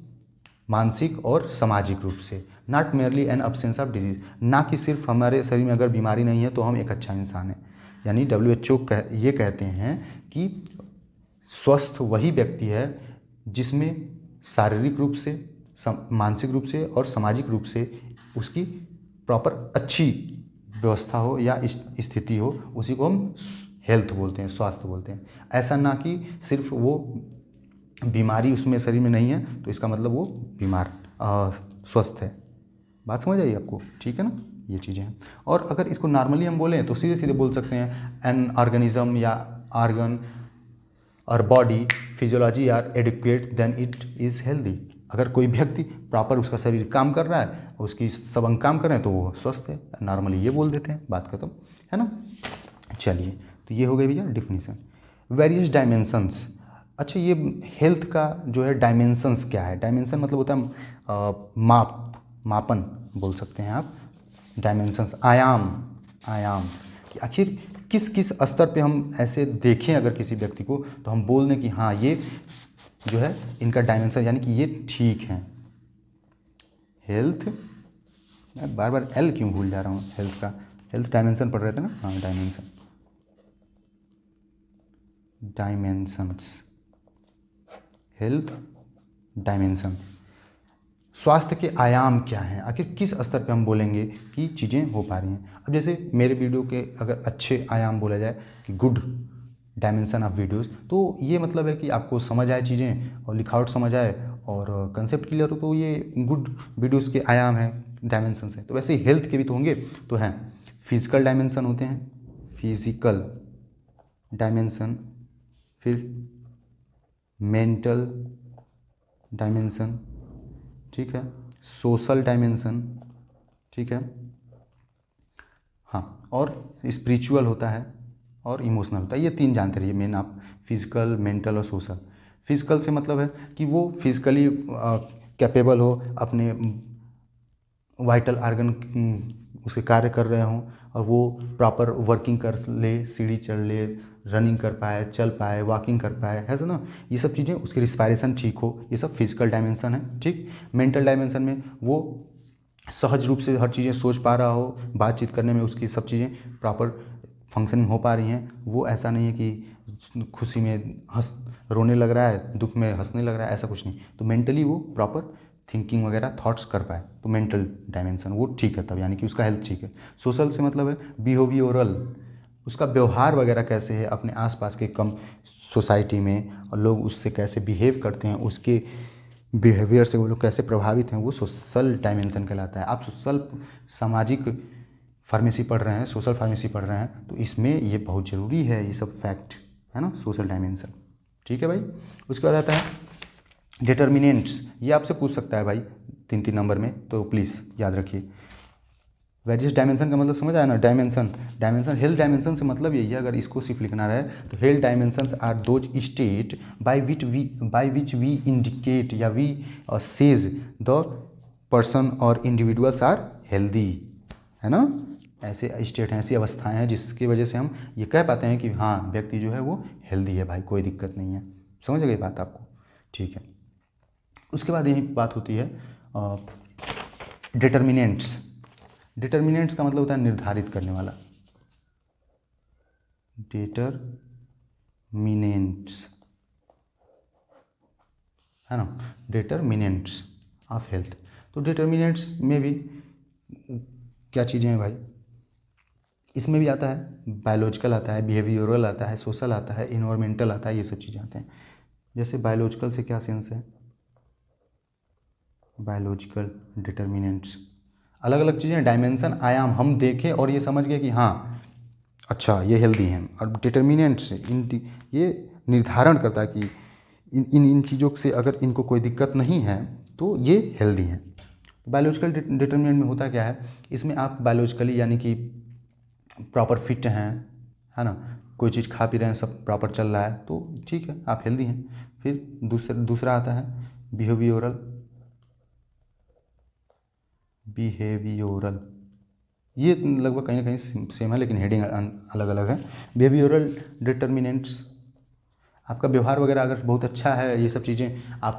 मानसिक और सामाजिक रूप से, not merely N absence of disease, ना कि सिर्फ हमारे शरीर में अगर बीमारी नहीं है तो हम एक अच्छा इंसान हैं। यानी WHO ये कहते हैं कि स्वस्थ वही व्यक्ति है जिसमें शारीरिक रूप से, मानसिक रूप से और सामाजिक रूप से उसकी प्रॉपर अच्छी व्यवस्था हो या स्थिति हो, उसी को हम हेल्थ बोलते हैं, स्वास्थ्य बोलते हैं। ऐसा ना कि सिर्फ वो बीमारी उसमें शरीर में नहीं है तो इसका मतलब वो स्वस्थ है। बात समझ आई आपको, ठीक है ना, ये चीज़ें हैं। और अगर इसको नॉर्मली हम बोलें तो सीधे सीधे बोल सकते हैं, एन ऑर्गेनिज्म या ऑर्गन और body physiology are adequate then it is healthy. अगर कोई व्यक्ति प्रॉपर उसका शरीर काम कर रहा है, उसकी सब अंग काम कर रहे हैं, तो वो स्वस्थ है। नॉर्मली ये बोल देते हैं, बात खत्म, है ना। चलिए, तो ये हो गई भैया डिफिनीसन। वेरियस डायमेंशंस, अच्छा ये हेल्थ का जो है डायमेंशंस क्या है, डायमेंशन मतलब होता है माप, मापन बोल सकते हैं आप, डायमेंशंस, आयाम, आयाम कि आखिर किस किस स्तर पे हम ऐसे देखें अगर किसी व्यक्ति को तो हम बोल दें कि हाँ ये जो है इनका डायमेंशन यानी कि ये ठीक है। हेल्थ, मैं बार बार एल क्यों भूल जा रहा हूँ, हेल्थ का, हेल्थ डायमेंशन पढ़ रहे थे ना, हाँ डायमेंशन, डायमेंशंस, हेल्थ डायमेंशन, स्वास्थ्य के आयाम क्या हैं, आखिर किस स्तर पे हम बोलेंगे कि चीज़ें हो पा रही हैं। अब जैसे मेरे वीडियो के अगर अच्छे आयाम बोला जाए कि गुड डायमेंशन ऑफ वीडियोस, तो ये मतलब है कि आपको समझ आए चीज़ें और लिखावट समझ आए और कंसेप्ट क्लियर हो, तो ये गुड वीडियोस के आयाम हैं, डायमेंशंस हैं। तो वैसे ही हेल्थ के भी तो होंगे, तो हैं फिजिकल डायमेंशन होते हैं, फिजिकल डायमेंशन, फिर मेंटल डायमेंशन, ठीक है, सोशल डायमेंशन, ठीक है, हाँ, और स्पिरिचुअल होता है और इमोशनल होता है। ये तीन जानते रहिए मेन आप, फिजिकल, मेंटल और सोशल। फिजिकल से मतलब है कि वो फिजिकली कैपेबल हो, अपने वाइटल आर्गन उसके कार्य कर रहे हों और वो प्रॉपर वर्किंग कर ले, सीढ़ी चढ़ ले, रनिंग कर पाए, चल पाए, वॉकिंग कर पाए, है ना, ये सब चीज़ें, उसकी रिस्पायरेशन ठीक हो, ये सब फिजिकल डायमेंशन है, ठीक। मेंटल डायमेंशन में वो सहज रूप से हर चीज़ें सोच पा रहा हो, बातचीत करने में उसकी सब चीज़ें प्रॉपर फंक्शनिंग हो पा रही हैं, वो ऐसा नहीं है कि खुशी में हंस रोने लग रहा है, दुख में हंसने लग रहा है, ऐसा कुछ नहीं। तो मेंटली वो प्रॉपर थिंकिंग वगैरह थॉट्स कर पाए, तो मेंटल डायमेंशन वो ठीक है तब, यानी कि उसका हेल्थ ठीक है। सोशल से मतलब है बिहेवियरल, उसका व्यवहार वगैरह कैसे है अपने आसपास के कम सोसाइटी में, और लोग उससे कैसे बिहेव करते हैं, उसके बिहेवियर से वो लोग कैसे प्रभावित हैं, वो सोशल डायमेंशन कहलाता है। आप सोशल, सामाजिक फार्मेसी पढ़ रहे हैं, सोशल फार्मेसी पढ़ रहे हैं, तो इसमें ये बहुत ज़रूरी है, ये सब फैक्ट है ना, सोशल डायमेंशन, ठीक है भाई। उसके बाद आता है डिटर्मिनेंट्स, ये आपसे पूछ सकता है भाई 3-3 नंबर में, तो प्लीज़ याद रखिए। वेरियस डायमेंशन का मतलब समझ आया ना, डायमेंशन, डायमेंशन हेल्थ डायमेंशन से मतलब यही है, अगर इसको सिर्फ लिखना रहे तो health dimensions are those state by which we indicate या वी सेज द पर्सन और इंडिविजुअल्स आर हेल्दी, है ना। ऐसे स्टेट हैं, ऐसी अवस्थाएं हैं जिसकी वजह से हम ये कह पाते हैं कि हाँ व्यक्ति जो है वो हेल्दी है भाई, कोई दिक्कत नहीं है। समझ गई बात आपको, ठीक है। उसके बाद यही बात होती है डिटर्मिनेंट्स। डिटर्मिनेंट्स का मतलब होता है निर्धारित करने वाला, डिटर्मिनेंट्स, है ना, डिटर्मिनेंट्स ऑफ हेल्थ। तो डिटर्मिनेंट्स में भी क्या चीज़ें हैं भाई, इसमें भी आता है बायोलॉजिकल, आता है बिहेवियरल, आता है सोशल, आता है इन्वायरमेंटल, आता है, ये सब चीज़ें आते हैं। जैसे बायोलॉजिकल से क्या सेंस है, बायोलॉजिकल डिटर्मिनेंट्स, अलग अलग चीज़ें, डायमेंशन, आयाम हम देखें और ये समझ गए कि हाँ अच्छा ये हेल्दी हैं। और डिटर्मिनेंट्स ये निर्धारण करता है कि इन चीज़ों से अगर इनको कोई दिक्कत नहीं है तो ये हेल्दी हैं। बायोलॉजिकल डिटर्मिनेंट में होता क्या है, इसमें आप बायोलॉजिकली यानी कि प्रॉपर फिट हैं, है ना, कोई चीज़ खा पी रहे हैं, सब प्रॉपर चल रहा है, तो ठीक है आप हेल्दी हैं। फिर दूसरा आता है बिहेवियरल, बिहेवियरल ये लगभग कहीं ना कहीं सेम है लेकिन हेडिंग अलग अलग है। बिहेवियरल डिटर्मिनेंट्स, आपका व्यवहार वगैरह अगर बहुत अच्छा है, ये सब चीज़ें आप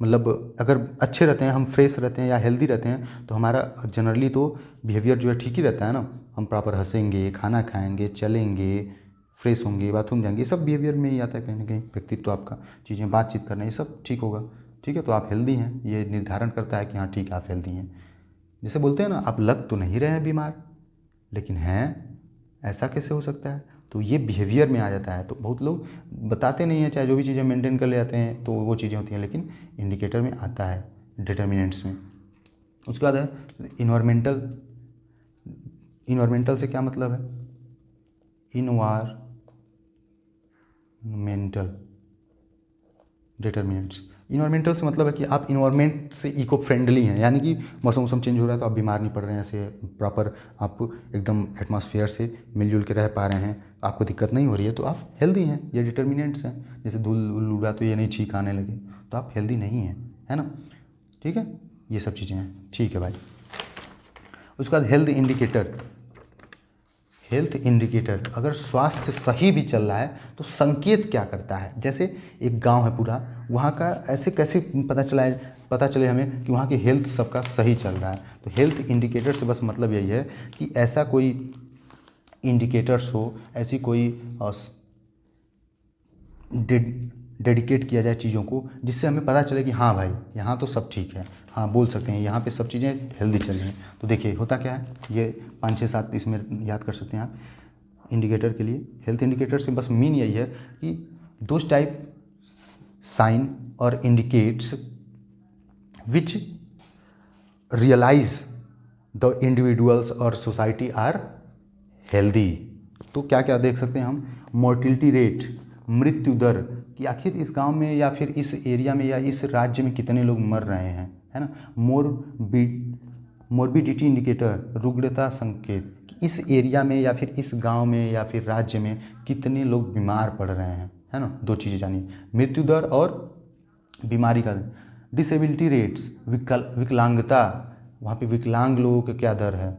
मतलब अगर अच्छे रहते हैं, हम फ्रेश रहते हैं या हेल्दी रहते हैं, तो हमारा जनरली तो बिहेवियर जो है ठीक ही रहता है ना। हम प्रॉपर हंसेंगे, खाना खाएंगे, चलेंगे, फ्रेश होंगे, बाथरूम जाएंगे, ये सब बिहेवियर में ही आता है कहीं ना कहीं, व्यक्तित्व आपका, चीज़ें बातचीत करना, ये सब ठीक होगा, ठीक है, तो आप हेल्दी हैं, ये निर्धारण करता है कि हाँ ठीक है आप हेल्दी हैं। जैसे बोलते हैं ना, आप लग तो नहीं रहे हैं बीमार लेकिन हैं, ऐसा कैसे हो सकता है, तो ये बिहेवियर में आ जाता है। तो बहुत लोग बताते नहीं हैं, चाहे जो भी चीज़ें मेंटेन कर ले आते हैं तो वो चीज़ें होती हैं, लेकिन इंडिकेटर में आता है डिटर्मिनेंट्स में। उसके बाद है इन्वायरमेंटल। इन्वायरमेंटल से क्या मतलब है, इन्वायरमेंटल डिटर्मिनेंट्स। इन्वायरमेंटल से मतलब है कि आप इन्वायरमेंट से इको फ्रेंडली हैं, यानी कि मौसम चेंज हो रहा है तो आप बीमार नहीं पड़ रहे हैं, ऐसे प्रॉपर आप एकदम एटमॉस्फेयर से मिलजुल के रह पा रहे हैं, आपको दिक्कत नहीं हो रही है, तो आप हेल्दी हैं। ये डिटर्मिनेंट्स हैं। जैसे धूल उड़ा तो ये नहीं छींक आने लगे, तो आप हेल्दी नहीं हैं, है ना, ठीक है। ये सब चीज़ें हैं, ठीक है भाई। उसके बाद हेल्थ इंडिकेटर। हेल्थ इंडिकेटर, अगर स्वास्थ्य सही भी चल रहा है तो संकेत क्या करता है। जैसे एक गांव है पूरा, वहाँ का ऐसे कैसे पता चले हमें कि वहाँ की हेल्थ सबका सही चल रहा है। तो हेल्थ इंडिकेटर से बस मतलब यही है कि ऐसा कोई इंडिकेटर्स हो, ऐसी कोई डेडिकेट किया जाए चीज़ों को, जिससे हमें पता चले कि हाँ भाई यहाँ तो सब ठीक है, हाँ बोल सकते हैं यहाँ पे सब चीज़ें हेल्दी चल रही हैं। तो देखिए होता क्या है, ये 5 6 7 इसमें याद कर सकते हैं आप इंडिकेटर के लिए। हेल्थ इंडिकेटर से बस मीन यही है कि दोज टाइप साइन और indicates which realize the individuals और सोसाइटी आर हेल्दी। तो क्या क्या देख सकते हैं हम, मोर्टिलिटी रेट, मृत्यु दर, कि आखिर इस गांव में या फिर इस एरिया में या इस राज्य में कितने लोग मर रहे हैं, है ना। मोर्बिडिटी इंडिकेटर, रुग्णता संकेत, कि इस एरिया में या फिर इस गांव में या फिर राज्य में कितने लोग बीमार पड़ रहे हैं, है ना। दो चीज़ें जानिए, मृत्यु दर और बीमारी का। डिसेबिलिटी रेट्स, विकलांगता, वहाँ पे विकलांग लोगों का क्या दर है।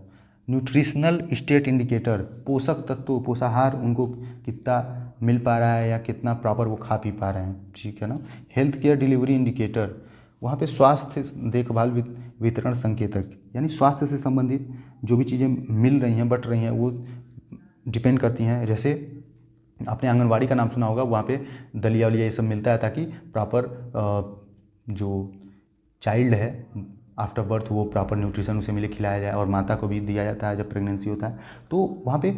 न्यूट्रिशनल स्टेट इंडिकेटर, पोषक तत्व, पोषाहार उनको कितना मिल पा रहा है या कितना प्रॉपर वो खा पी पा रहे हैं, ठीक है ना। हेल्थ केयर डिलीवरी इंडिकेटर, वहाँ पे स्वास्थ्य देखभाल वितरण संकेतक, यानी स्वास्थ्य से संबंधित जो भी चीज़ें मिल रही हैं, बट रही हैं, वो डिपेंड करती हैं। जैसे आपने आंगनवाड़ी का नाम सुना होगा, वहाँ पे दलिया वलिया ये सब मिलता है ताकि प्रॉपर जो चाइल्ड है आफ्टर बर्थ वो प्रॉपर न्यूट्रिशन उसे मिले, खिलाया जाए, और माता को भी दिया जाता है जब प्रेगनेंसी होता है। तो वहाँ पे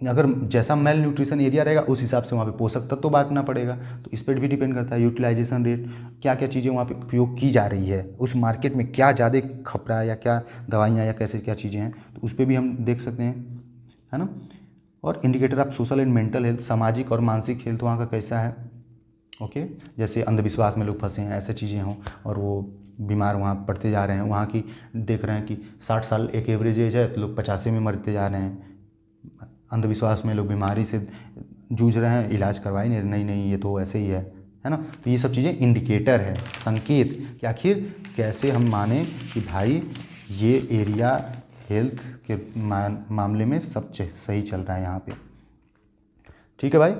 अगर जैसा मेल न्यूट्रिशन एरिया रहेगा उस हिसाब से वहाँ पे पोषक तत्व तो बांटना पड़ेगा। तो इस पर भी डिपेंड करता है। यूटिलाइजेशन रेट, क्या क्या चीज़ें वहाँ पे उपयोग की जा रही है, उस मार्केट में क्या ज़्यादा खप रहा है या क्या दवाइयाँ या कैसे क्या चीज़ें हैं, तो उस पर भी हम देख सकते हैं, है ना। और indicator of social and mental health, सामाजिक और मानसिक हेल्थ वहाँ का कैसा है, ओके। जैसे अंधविश्वास में लोग फंसे हैं, ऐसे चीज़ें हों और वो बीमार वहाँ पड़ते जा रहे हैं, वहाँ की देख रहे हैं कि 60 साल एक एवरेज एज है तो लोग 85 में मरते जा रहे हैं। अंधविश्वास में लोग बीमारी से जूझ रहे हैं, इलाज करवाए नहीं, नहीं ये तो ऐसे ही है ना। तो ये सब चीज़ें इंडिकेटर है, संकेत, कि आखिर कैसे हम माने कि भाई ये एरिया हेल्थ के मामले में सब सही चल रहा है यहाँ पे, ठीक है भाई।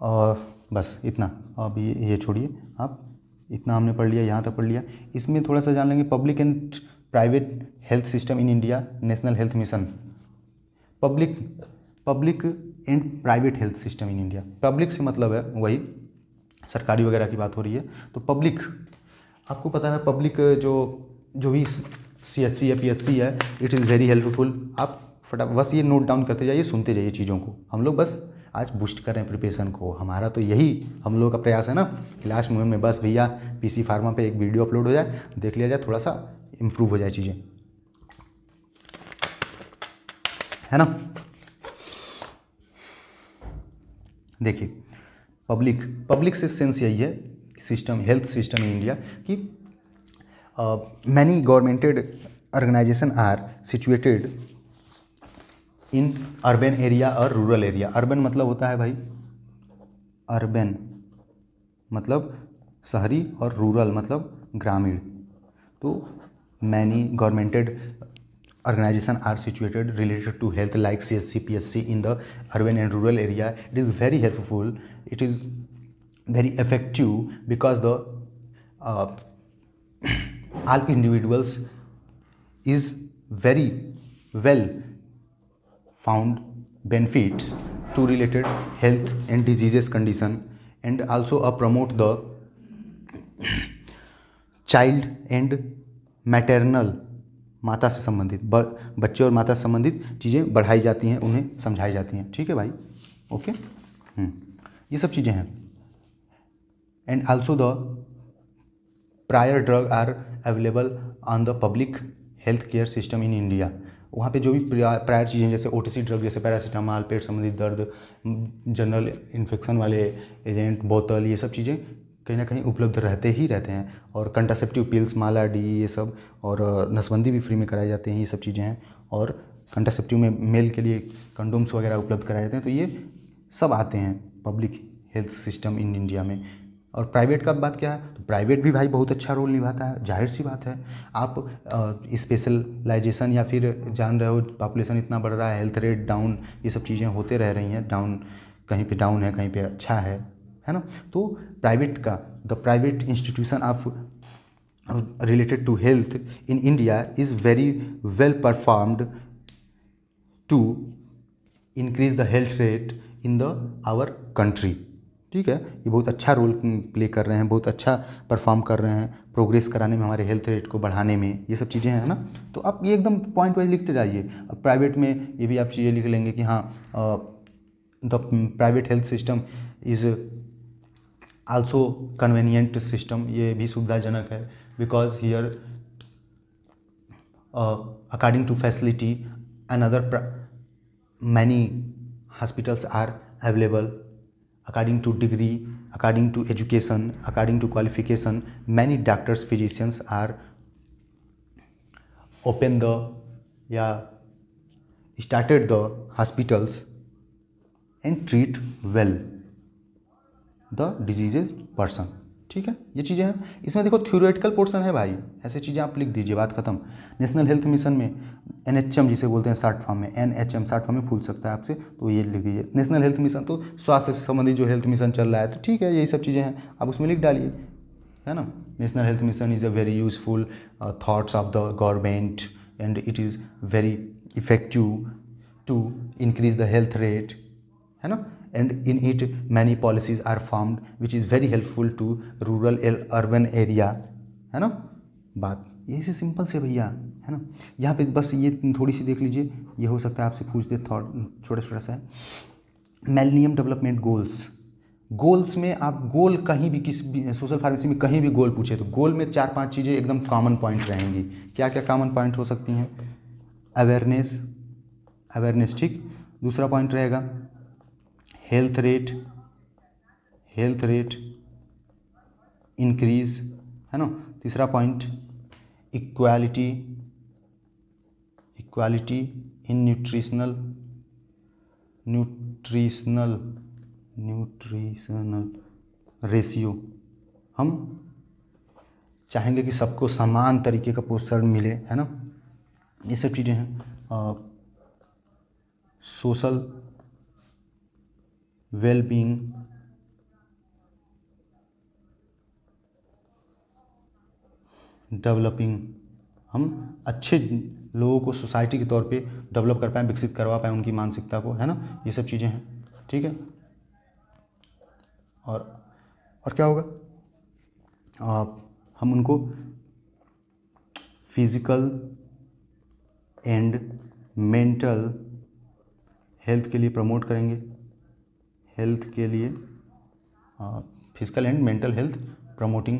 और बस इतना, अब ये छोड़िए आप, इतना हमने पढ़ लिया, यहाँ तक पढ़ लिया। इसमें थोड़ा सा जान लेंगे public and private health system in India, national health mission. Public and private health system in India, public से मतलब है वही सरकारी वगैरह की बात हो रही है। तो पब्लिक, आपको पता है पब्लिक जो भी CSC या PSC है, इट इज़ वेरी हेल्पफुल। आप फटाफट बस ये नोट डाउन करते जाइए, सुनते जाइए चीज़ों को। हम लोग बस आज बूस्ट कर रहे हैं प्रिपरेशन को, हमारा तो यही हम लोगों का प्रयास है ना कि लास्ट मोमेंट में बस भैया PC फार्मा पे एक वीडियो अपलोड हो जाए, देख लिया जाए, थोड़ा सा इम्प्रूव हो जाए चीज़ें, है ना। देखिए पब्लिक से सेंस यही है, system, health system in India, कि many governmented organisation are situated in urban area और रूरल एरिया। अर्बन मतलब होता है भाई, अर्बन मतलब शहरी और रूरल मतलब ग्रामीण। तो many गवर्नमेंटेड organization are situated related to health like CSC PSC in the urban and rural area. It is very helpful, it is very effective because the all individuals is very well found benefits to related health and diseases condition, and also promote the child and maternal, माता से संबंधित, बच्चे और माता से संबंधित चीज़ें बढ़ाई जाती हैं, उन्हें समझाई जाती हैं, ठीक है भाई, ओके। ये सब चीज़ें हैं। And also the prior drug are available on the public health care system in India. वहाँ पे जो भी प्रायर चीज़ें जैसे OTC ड्रग, जैसे पैरासीटामॉल, पेट संबंधित दर्द, जनरल इन्फेक्शन वाले एजेंट, बोतल, ये सब चीज़ें कहीं ना कहीं उपलब्ध रहते हैं। और कंट्रासेप्टिव पिल्स, माला डी, ये सब, और नसबंदी भी फ्री में कराए जाते हैं, ये सब चीज़ें हैं। और कंट्रासेप्टिव में मेल के लिए कंडोम्स वगैरह उपलब्ध कराए जाते हैं। तो ये सब आते हैं public health system in India में। और प्राइवेट का बात क्या है, तो प्राइवेट भी भाई बहुत अच्छा रोल निभाता है, जाहिर सी बात है। आप स्पेशलाइजेशन या फिर जान रहे हो पॉपुलेशन इतना बढ़ रहा है, हेल्थ रेट डाउन, ये सब चीज़ें होते रह रही हैं, डाउन कहीं पे डाउन है, कहीं पे अच्छा है ना। तो प्राइवेट का the private institution of related to health in India is very well performed to increase the health rate in the our country। ठीक है, ये बहुत अच्छा रोल प्ले कर रहे हैं, बहुत अच्छा परफॉर्म कर रहे हैं प्रोग्रेस कराने में, हमारे हेल्थ रेट को बढ़ाने में, ये सब चीज़ें हैं ना। तो आप ये एकदम पॉइंट वाइज लिखते जाइए। अब प्राइवेट में ये भी आप चीज़ें लिख लेंगे कि हाँ the private health system is also convenient system, ये भी सुविधाजनक है, because here according to facility another many hospitals are available, according to degree, according to education, according to qualification, many doctors physicians are open the started the hospitals and treat well the diseases person। ठीक है, ये चीज़ें हैं। इसमें देखो theoretical portion है भाई, ऐसे चीज़ें आप लिख दीजिए, बात खत्म। नेशनल हेल्थ मिशन में NHM जिसे बोलते हैं शॉर्ट फॉर्म में, NHM शॉर्ट फॉर्म में भूल सकता है आपसे, तो ये लिख दीजिए नेशनल हेल्थ मिशन। तो स्वास्थ्य से संबंधित जो हेल्थ मिशन चल रहा है, तो ठीक है, यही सब चीज़ें हैं, आप उसमें लिख डालिए, है ना। National health mission is a very useful thoughts of the government and it is very effective to increase the health rate, है ना। and in it many policies are formed which is very helpful to rural urban area, है ना। बात यही से simple से भैया, है ना। यहाँ पे बस ये थोड़ी सी देख लीजिए, ये हो सकता है आपसे पूछ दे, थॉट छोटा छोटा सा है। मिलेनियम डेवलपमेंट गोल्स, गोल्स में आप गोल कहीं भी किस भी सोशल फार्मेसी में कहीं भी गोल पूछे तो गोल में 4-5 चीज़ें एकदम कॉमन पॉइंट रहेंगी। क्या क्या कॉमन पॉइंट हो सकती हैं? अवेयरनेस, अवेयरनेस, ठीक। दूसरा पॉइंट रहेगा health rate, health rate increase, है ना। तीसरा point equality, equality in nutritional, nutritional, nutritional ratio, हम चाहेंगे कि सबको समान तरीके का पोषण मिले, है ना। ये सब चीज़ें हैं। सोशल वेलबींग, डेवलपिंग, हम अच्छे लोगों को सोसाइटी के तौर पे डेवलप कर पाएँ, विकसित करवा पाएँ उनकी मानसिकता को, है ना। ये सब चीज़ें हैं, ठीक है। और क्या होगा, हम उनको फिजिकल एंड मेंटल हेल्थ के लिए प्रमोट करेंगे, हेल्थ के लिए physical and mental health promoting.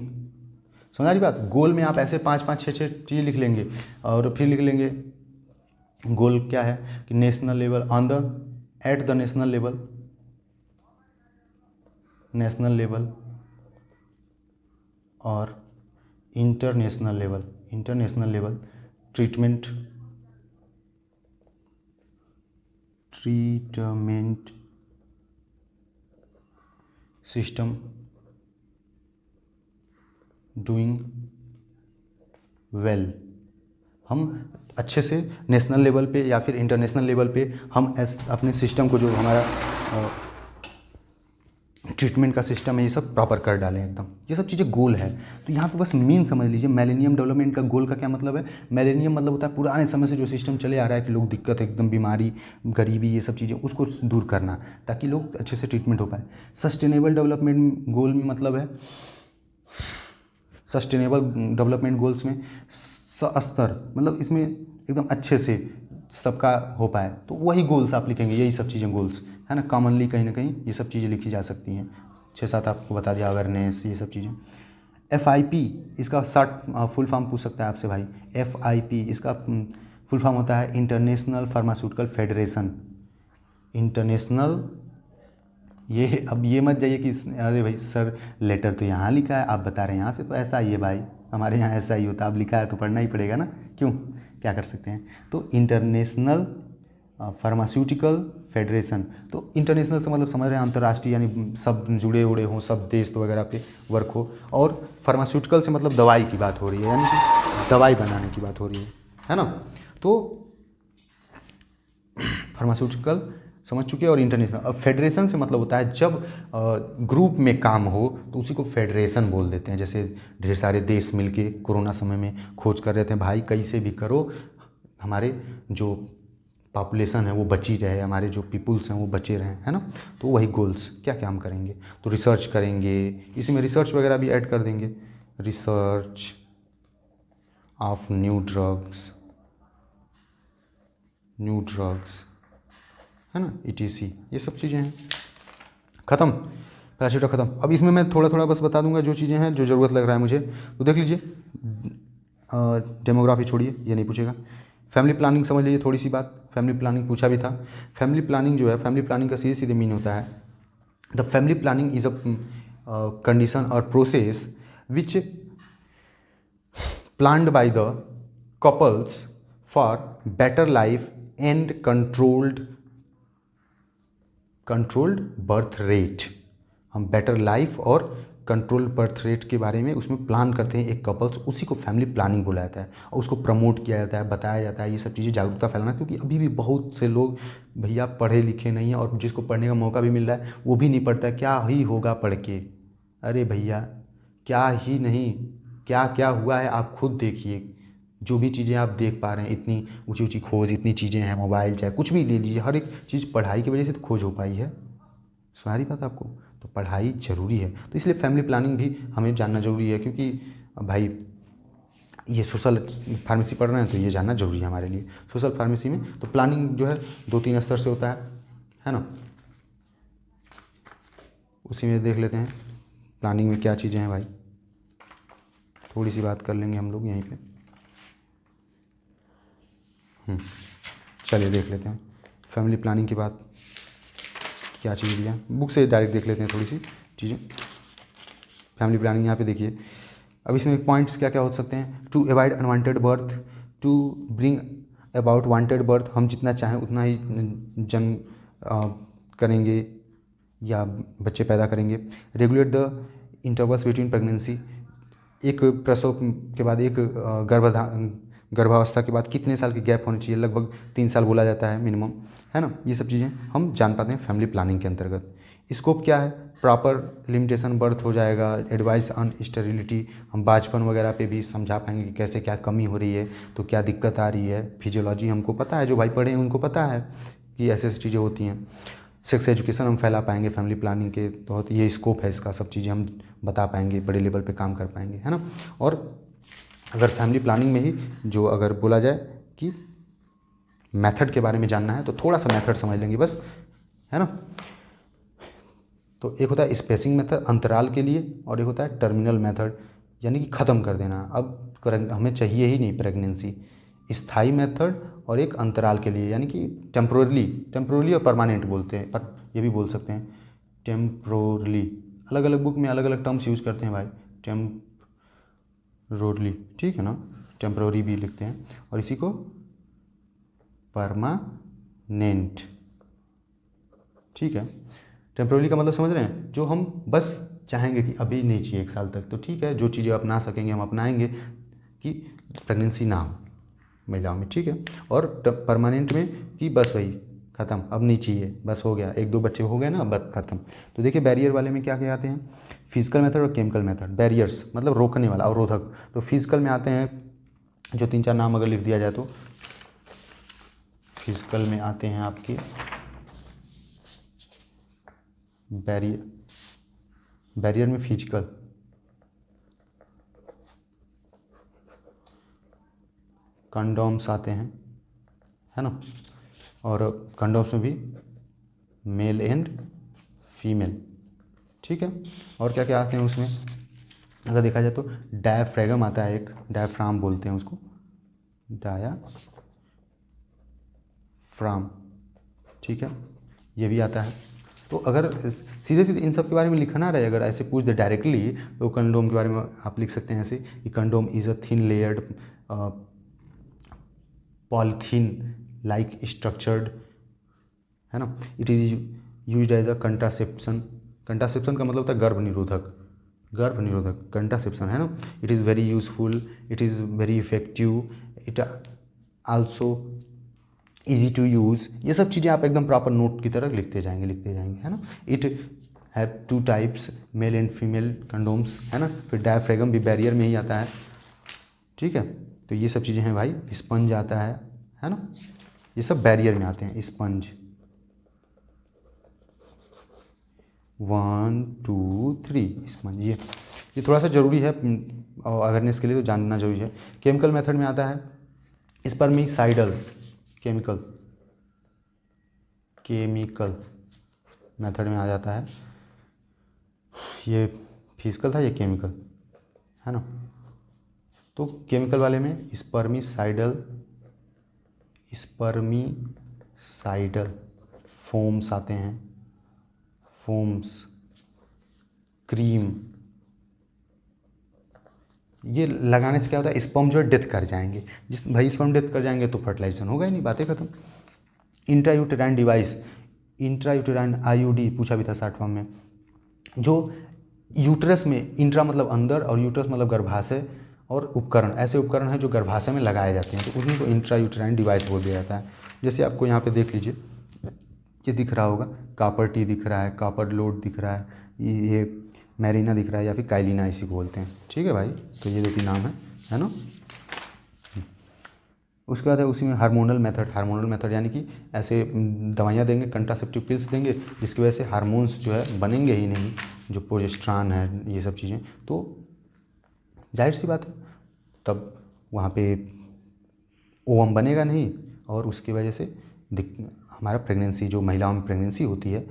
समझ रही बात। गोल में आप ऐसे 5-5-6 चीज़ लिख लेंगे और फिर लिख लेंगे गोल क्या है कि national level, on the at the national level, national level और international level, international level treatment, treatment system doing well. हम अच्छे से नेशनल लेवल पे या फिर इंटरनेशनल लेवल पे हम अपने सिस्टम को, जो हमारा ट्रीटमेंट का सिस्टम है, ये सब प्रॉपर कर डालें एकदम। ये सब चीज़ें गोल है। तो यहाँ पे बस मीन समझ लीजिए, मिलेनियम डेवलपमेंट का गोल का क्या मतलब है। मिलेनियम मतलब होता है पुराने समय से जो सिस्टम चले आ रहा है कि लोग दिक्कत, एकदम बीमारी, गरीबी, ये सब चीज़ें, उसको दूर करना ताकि लोग अच्छे से ट्रीटमेंट हो पाए। सस्टेनेबल डेवलपमेंट गोल में मतलब है, सस्टेनेबल डेवलपमेंट गोल्स में स्तर, मतलब इसमें एकदम अच्छे से सबका हो पाए, तो वही गोल्स आप लिखेंगे, यही सब चीज़ें गोल्स, है ना। कॉमनली कहीं ना कहीं ये सब चीज़ें लिखी जा सकती हैं। 6-7 आपको बता दिया, अवेयरनेस, ये सब चीज़ें। FIP इसका शॉर्ट फुल फॉर्म पूछ सकता है आपसे भाई। FIP इसका फुल फॉर्म होता है इंटरनेशनल फार्मास्यूटिकल फेडरेशन। इंटरनेशनल, ये अब ये मत जाइए कि अरे भाई सर लेटर तो यहाँ लिखा है, आप बता रहे हैं यहाँ से, तो ऐसा ही है भाई, हमारे यहाँ ऐसा ही होता है। अब लिखा है तो पढ़ना ही पड़ेगा ना, क्यों, क्या कर सकते हैं। तो इंटरनेशनल फार्मास्यूटिकल फेडरेशन, तो इंटरनेशनल से मतलब समझ रहे हैं अंतर्राष्ट्रीय, यानी सब जुड़े उड़े हों, सब देश तो वगैरह पे वर्क हो। और फार्मास्यूटिकल से मतलब दवाई की बात हो रही है, यानी कि दवाई बनाने की बात हो रही है ना। तो फार्मास्यूटिकल समझ चुके हैं। और इंटरनेशनल, अब फेडरेशन से मतलब होता है जब ग्रुप में काम हो तो उसी को फेडरेशन बोल देते हैं। जैसे ढेर सारे देश मिलके कोरोना समय में खोज कर रहे थे, भाई कैसे भी करो हमारे जो पॉपुलेशन है वो बची रहे, हमारे जो पीपुल्स हैं वो बचे रहें, है ना। तो वही गोल्स क्या क्या हम करेंगे, तो रिसर्च करेंगे, इसी में रिसर्च वगैरह भी ऐड कर देंगे, रिसर्च ऑफ न्यू ड्रग्स है ना, ETC, ये सब चीज़ें हैं। ख़त्म, पहला चैप्टर ख़त्म। अब इसमें मैं थोड़ा थोड़ा बस बता दूंगा जो चीज़ें हैं, जो ज़रूरत लग रहा है मुझे, तो देख लीजिए। डेमोग्राफी छोड़िए, ये नहीं पूछेगा। फैमिली प्लानिंग समझ लीजिए, थोड़ी सी बात, फैमिली प्लानिंग पूछा भी था। फैमिली प्लानिंग जो है, फैमिली प्लानिंग का सीधे सीधे मीन होता है, the family planning is a condition और process which planned by the couples for better life and controlled birth rate. हम बेटर लाइफ और कंट्रोल्ड बर्थ रेट के बारे में उसमें प्लान करते हैं एक कपल्स, उसी को फैमिली प्लानिंग बोला जाता है। और उसको प्रमोट किया जाता है, बताया जाता है, ये सब चीज़ें जागरूकता फैलाना। क्योंकि अभी भी बहुत से लोग भैया पढ़े लिखे नहीं हैं, और जिसको पढ़ने का मौका भी मिल रहा है वो भी नहीं पढ़ता है। क्या ही होगा पढ़ के, अरे भैया क्या ही नहीं, क्या क्या हुआ है आप खुद देखिए। जो भी चीज़ें आप देख पा रहे हैं, इतनी ऊंची ऊंची खोज, इतनी चीज़ें हैं, मोबाइल चाहे कुछ भी ले लीजिए, हर एक चीज़ पढ़ाई की वजह से तो खोज हो पाई है। सारी बात आपको, तो पढ़ाई ज़रूरी है, तो इसलिए फैमिली प्लानिंग भी हमें जानना ज़रूरी है। क्योंकि भाई ये सोशल फार्मेसी पढ़ रहे हैं तो ये जानना ज़रूरी है हमारे लिए। सोशल फार्मेसी में तो प्लानिंग जो है 2-3 स्तर से होता है ना। उसी में देख लेते हैं प्लानिंग में क्या चीज़ें हैं भाई, थोड़ी सी बात कर लेंगे हम लोग यहीं पे। चलिए देख लेते हैं फैमिली प्लानिंग की बात क्या चीज़ दिया, बुक से डायरेक्ट देख लेते हैं थोड़ी सी चीज़ें। फैमिली प्लानिंग यहाँ पे देखिए, अब इसमें पॉइंट्स क्या क्या हो सकते हैं। To avoid unwanted birth, to bring about wanted birth, हम जितना चाहें उतना ही जन्म करेंगे या बच्चे पैदा करेंगे। Regulate the intervals between pregnancy, एक प्रसव के बाद एक गर्भावस्था के बाद कितने साल की गैप होनी चाहिए, लगभग 3 साल बोला जाता है मिनिमम, है ना। ये सब चीज़ें हम जान पाते हैं फैमिली प्लानिंग के अंतर्गत। स्कोप क्या है, प्रॉपर लिमिटेशन बर्थ हो जाएगा, एडवाइस ऑन स्टेरिलिटी, हम बाजपन वगैरह पे भी समझा पाएंगे कि कैसे क्या कमी हो रही है, तो क्या दिक्कत आ रही है। फिजियोलॉजी हमको पता है, जो भाई पढ़े हैं उनको पता है कि ऐसे ऐसी चीज़ें होती हैं। सेक्स एजुकेशन हम फैला पाएंगे फैमिली प्लानिंग के तहत, ये स्कोप है इसका, सब चीज़ें हम बता पाएंगे, बड़े लेवल पे काम कर पाएंगे, है ना। और अगर फैमिली प्लानिंग में ही जो अगर बोला जाए कि मेथड के बारे में जानना है तो थोड़ा सा मेथड समझ लेंगे बस, है ना। तो एक होता है स्पेसिंग मेथड अंतराल के लिए, और एक होता है टर्मिनल मेथड यानी कि ख़त्म कर देना, अब हमें चाहिए ही नहीं प्रेगनेंसी। स्थाई मेथड और एक अंतराल के लिए, यानी कि टेम्प्रोरली और परमानेंट बोलते हैं, पर ये भी बोल सकते हैं टेम्प्रोरली। अलग अलग बुक में अलग अलग टर्म्स यूज़ करते हैं भाई, टेम्प्रोरली, ठीक है ना, टेम्प्रोरी भी लिखते हैं, और इसी को परमानेंट, ठीक है। टेम्प्रोरली का मतलब समझ रहे हैं, जो हम बस चाहेंगे कि अभी नहीं चाहिए 1 साल तक, तो ठीक है, जो चीज़ें अपना सकेंगे हम अपनाएंगे कि प्रेगनेंसी ना हो महिलाओं में, ठीक है। और परमानेंट में कि बस वही ख़त्म, अब नहीं चाहिए, बस हो गया, 1-2 बच्चे हो गए ना, बस ख़त्म। तो देखिए बैरियर वाले में क्या क्या आते हैं, फिजिकल मेथड और केमिकल मेथड। बैरियर्स मतलब रोकने वाला, अवरोधक, तो फिजिकल में आते हैं जो 3-4 नाम अगर लिख दिया जाए तो फिजिकल में आते हैं आपके बैरियर में फिजिकल कंडोम्स आते हैं, है ना। और कंडोम्स में भी मेल एंड फीमेल, ठीक है। और क्या क्या आते हैं उसमें अगर देखा जाए तो डायाफ्राम आता है, एक डायाफ्राम बोलते हैं उसको, डायाफ्राम, ठीक है, ये भी आता है। तो अगर सीधे सीधे इन सब के बारे में लिखना रहे, अगर ऐसे पूछ दे डायरेक्टली, तो कंडोम के बारे में आप लिख सकते हैं ऐसे कि condom is a thin layered polythene like structured है ना। It is used as a contraception, contraception का मतलब होता है गर्भ निरोधक, गर्भ निरोधक कंट्रासेप्शन, है ना। It is very useful, it is very effective, it also easy to use. ये सब चीज़ें आप एकदम प्रॉपर नोट की तरह लिखते जाएंगे, है ना। It have 2 types, male and female condoms, है ना। फिर डायफ्रेगम भी बैरियर में ही आता है, ठीक है। तो ये सब चीज़ें हैं भाई। स्पंज आता है ना, ये सब बैरियर में आते हैं। स्पंज 1 2 3 स्पंज, ये थोड़ा सा ज़रूरी है अवेयरनेस के लिए, तो जानना जरूरी है। केमिकल मेथड में आता है स्पर्मिसाइडल, केमिकल मेथड में आ जाता है। ये फिजिकल था, ये केमिकल, है ना। तो केमिकल वाले में स्पर्मिसाइडल फोम्स आते हैं, फोम्स, क्रीम। ये लगाने से क्या होता है, स्पर्म जो है डेथ कर जाएंगे। जिस भाई स्पर्म डेथ कर जाएंगे तो फर्टिलाइजेशन होगा ही नहीं, बातें खत्म। इंट्रायूटेराइन डिवाइस, इंट्रायूटेराइन आईयूडी पूछा भी था शॉर्ट फॉर्म में, जो यूट्रस में, इंट्रा मतलब अंदर और यूट्रस मतलब गर्भाशय, और उपकरण, ऐसे उपकरण हैं जो गर्भाशय में लगाए जाते हैं, तो उन्हीं को इंट्रायूटेराइन डिवाइस बोल दिया जाता है। जैसे आपको यहाँ पे देख लीजिए, ये दिख रहा होगा, कापर टी दिख रहा है, कापर लोड दिख रहा है, ये मैरिना दिख रहा है, या फिर काइलिना इसी को बोलते हैं, ठीक है भाई। तो ये 2-3 नाम है ना। उसके बाद है उसी में हार्मोनल मेथड यानी कि ऐसे दवाइयाँ देंगे, कंट्रासेप्टिव पिल्स देंगे, जिसकी वजह से हार्मोन्स जो है बनेंगे ही नहीं, जो प्रोजेस्टेरॉन है, ये सब चीज़ें। तो जाहिर सी बात है, तब वहाँ पे ओवम बनेगा नहीं, और उसकी वजह से हमारा प्रेगनेंसी, जो महिलाओं में प्रेगनेंसी होती है,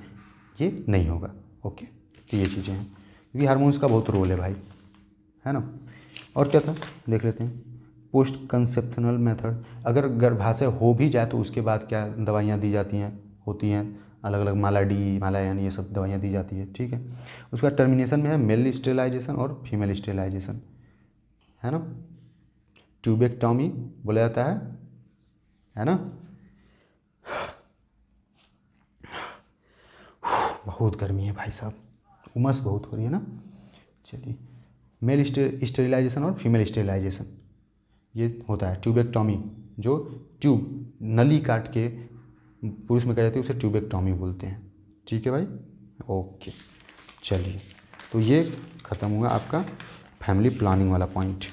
ये नहीं होगा। ओके, तो ये चीज़ें हैं, क्योंकि हार्मोन्स का बहुत रोल है भाई, है ना। और क्या था देख लेते हैं। पोस्ट कंसेप्शनल मेथड, अगर गर्भाशय हो भी जाए तो उसके बाद क्या दवाइयाँ दी जाती हैं, होती हैं अलग अलग, मालायान, ये सब दवाइयाँ दी जाती है, ठीक है। उसके बाद टर्मिनेशन में है मेल स्टेरिलाइजेशन और फीमेल स्टेरिलाइजेशन, है ना। ट्यूबेक्टॉमी बोला जाता है ना। बहुत गर्मी है भाई साहब, उमस बहुत हो रही है ना। चलिए, मेल स्टेरिलाइजेशन और फीमेल स्टेरिलाइजेशन ये होता है। ट्यूबेक्टॉमी, जो ट्यूब नली काट के पुरुष में कह जाती है, उसे ट्यूबेक्टॉमी बोलते हैं, ठीक है भाई। ओके, चलिए, तो ये ख़त्म हुआ आपका फैमिली प्लानिंग वाला पॉइंट।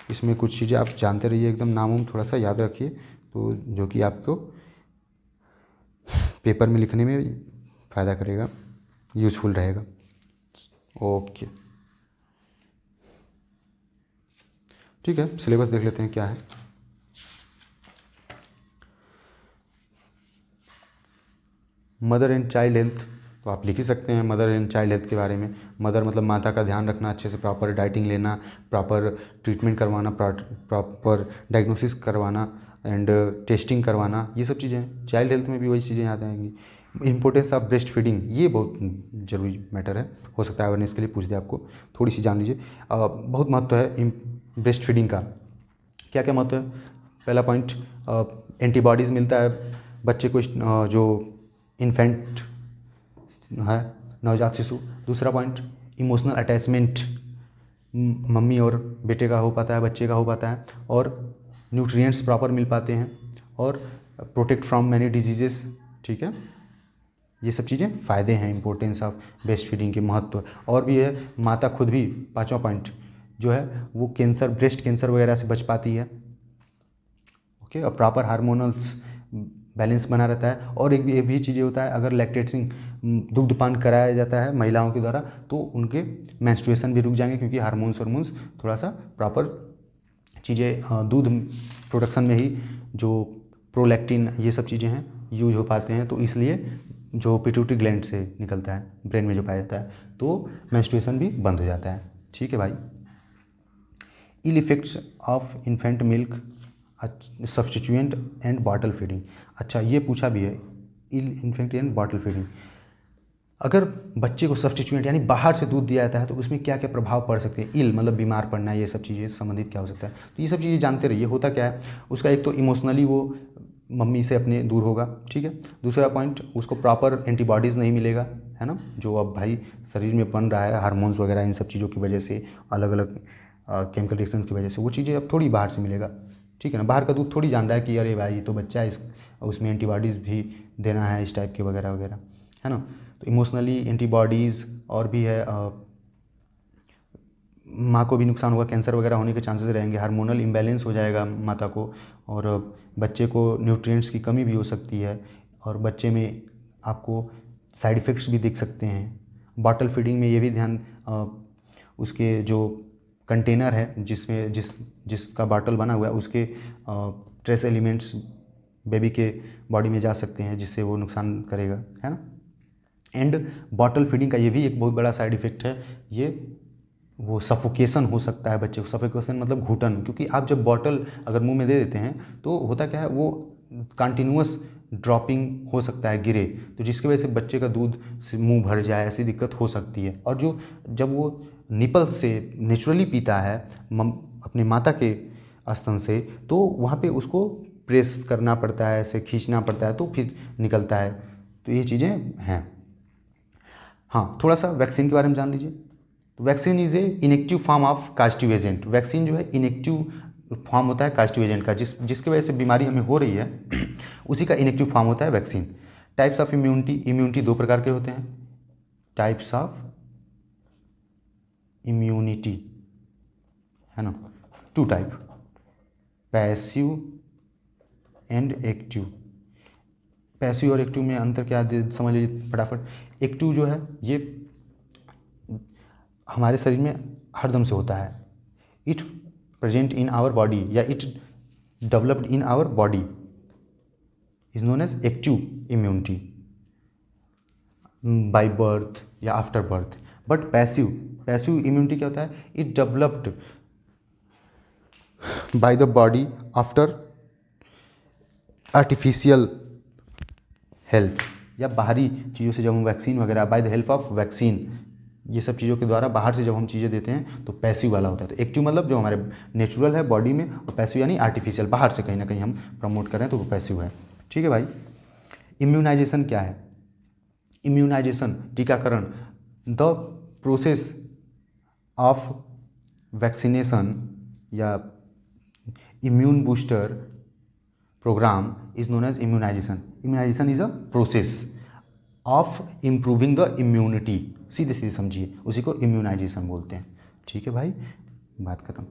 इसमें कुछ चीज़ें आप जानते रहिए, एकदम नाम थोड़ा सा याद रखिए, तो जो कि आपको पेपर में लिखने में फ़ायदा करेगा, यूज़फुल रहेगा। ओके, ठीक है, सिलेबस देख लेते हैं क्या है। मदर एंड चाइल्ड हेल्थ, तो आप लिख ही सकते हैं मदर एंड चाइल्ड हेल्थ के बारे में। मदर मतलब माता का ध्यान रखना, अच्छे से प्रॉपर डाइटिंग लेना, प्रॉपर ट्रीटमेंट करवाना, प्रॉपर डायग्नोसिस करवाना एंड टेस्टिंग करवाना, ये सब चीज़ें हैं। चाइल्ड हेल्थ में भी वही चीज़ें याद आएंगी। इंपॉर्टेंस ऑफ ब्रेस्ट फीडिंग, ये बहुत ज़रूरी मैटर है, हो सकता है अवेयरनेस के लिए पूछ दे आपको, थोड़ी सी जान लीजिए। बहुत महत्व है ब्रेस्ट फीडिंग का। क्या क्या महत्व है? पहला पॉइंट, एंटीबॉडीज़ मिलता है बच्चे को, जो इन्फेंट है, नवजात शिशु। दूसरा पॉइंट, इमोशनल अटैचमेंट मम्मी और बेटे का हो पाता है, बच्चे का हो पाता है, और न्यूट्रिएंट्स प्रॉपर मिल पाते हैं, और प्रोटेक्ट फ्रॉम मैनी डिजीजेस, ठीक है। ये सब चीज़ें फ़ायदे हैं, इंपॉर्टेंस ऑफ ब्रेस्ट फीडिंग के महत्व। और भी है, माता खुद भी, पाँचवा पॉइंट जो है वो कैंसर, ब्रेस्ट कैंसर वगैरह से बच पाती है, ओके। और प्रॉपर हार्मोनल्स बैलेंस बना रहता है। और एक भी चीज़ होता है, अगर लैक्टेटिंग दुग्धपान कराया जाता है महिलाओं के द्वारा, तो उनके मेंस्ट्रुएशन भी रुक जाएंगे, क्योंकि हार्मोन्स थोड़ा सा प्रॉपर चीज़ें दूध प्रोडक्शन में ही जो प्रोलैक्टिन, ये सब चीज़ें हैं, यूज हो पाते हैं। तो इसलिए जो पिट्यूटरी ग्लैंड से निकलता है, ब्रेन में जो पाया जाता है, तो मेंस्ट्रुएशन भी बंद हो जाता है, ठीक है भाई। Ill effects of infant milk substituent and bottle feeding, अच्छा ये पूछा भी है, ill infant and bottle feeding. अगर बच्चे को सब्स्टिट्यूएंट यानी बाहर से दूध दिया जाता है, तो उसमें क्या क्या प्रभाव पड़ सकते हैं। इल मतलब बीमार पड़ना, ये सब चीज़ें संबंधित क्या हो सकता है, तो ये सब चीज़ें जानते रहिए। होता क्या है उसका, एक तो इमोशनली वो मम्मी से अपने दूर होगा, ठीक है। दूसरा पॉइंट, उसको प्रॉपर एंटीबॉडीज़ नहीं मिलेगा, है ना, जो अब भाई शरीर में बन रहा है हार्मोन्स वगैरह इन सब चीज़ों की वजह से, अलग अलग केमिकल रिएक्शंस की वजह से, वो चीज़ें अब थोड़ी बाहर से मिलेगा, ठीक है ना। बाहर का दूध थोड़ी जान रहा है कि अरे भाई ये तो बच्चा है, उसमें एंटीबॉडीज़ भी देना है इस टाइप के वगैरह वगैरह, है ना। तो इमोशनली एंटीबॉडीज़ और भी है, माँ को भी नुकसान होगा, कैंसर वगैरह होने के चांसेस रहेंगे, हार्मोनल इम्बैलेंस हो जाएगा माता को, और बच्चे को न्यूट्रिएंट्स की कमी भी हो सकती है, और बच्चे में आपको साइड इफ़ेक्ट्स भी दिख सकते हैं। बॉटल फीडिंग में ये भी ध्यान, उसके जो कंटेनर है जिसमें जिसका बॉटल बना हुआ है, उसके ट्रेस एलिमेंट्स बेबी के बॉडी में जा सकते हैं, जिससे वो नुकसान करेगा, है ना। एंड बॉटल फीडिंग का ये भी एक बहुत बड़ा साइड इफ़ेक्ट है, ये वो सफोकेशन हो सकता है बच्चे को। सफोकेशन मतलब घुटन, क्योंकि आप जब बॉटल अगर मुंह में दे देते हैं तो होता क्या है, वो कंटिन्यूअस ड्रॉपिंग हो सकता है, गिरे, तो जिसकी वजह से बच्चे का दूध से मुंह भर जाए, ऐसी दिक्कत हो सकती है। और जो जब वो निपल से नेचुरली पीता है अपने माता के स्तन से, तो वहाँ पे उसको प्रेस करना पड़ता है, ऐसे खींचना पड़ता है, तो फिर निकलता है। तो ये चीज़ें हैं। हाँ, थोड़ा सा वैक्सीन के बारे में जान लीजिए। तो vaccine is a inactive form of caustic agent. Vaccine जो है इनेक्टिव फॉर्म होता है कास्टिव एजेंट का, जिसकी वजह से बीमारी हमें हो रही है उसी का इनेक्टिव फॉर्म होता है vaccine. Types of immunity, immunity दो प्रकार के होते हैं। टाइप्स ऑफ इम्यूनिटी, है ना, two type, passive and active. Passive और एक्टिव में अंतर क्या है समझ लीजिए फटाफट। एक्टिव जो है ये हमारे शरीर में हरदम से होता है, it present in our body या it developed in our body is known as active immunity by birth या after birth. But passive, passive immunity क्या होता है, it developed by the body after artificial help, या बाहरी चीज़ों से जब हम वैक्सीन वगैरह, by the help of vaccine, ये सब चीज़ों के द्वारा बाहर से जब हम चीज़ें देते हैं तो पैसिव वाला होता है। तो एक्टिव मतलब जो हमारे नेचुरल है बॉडी में, और पैसिव यानी आर्टिफिशियल, बाहर से कहीं ना कहीं हम प्रमोट कर रहे हैं, तो वो पैसिव है, ठीक है भाई। इम्यूनाइजेशन क्या है? इम्यूनाइजेशन, टीकाकरण, द प्रोसेस ऑफ वैक्सीनेशन या immune booster program is known as immunization. Immunization is a process of improving the immunity, सीधे सीधे समझिए, उसी को इम्यूनाइजेशन बोलते हैं, ठीक है भाई, बात खत्म।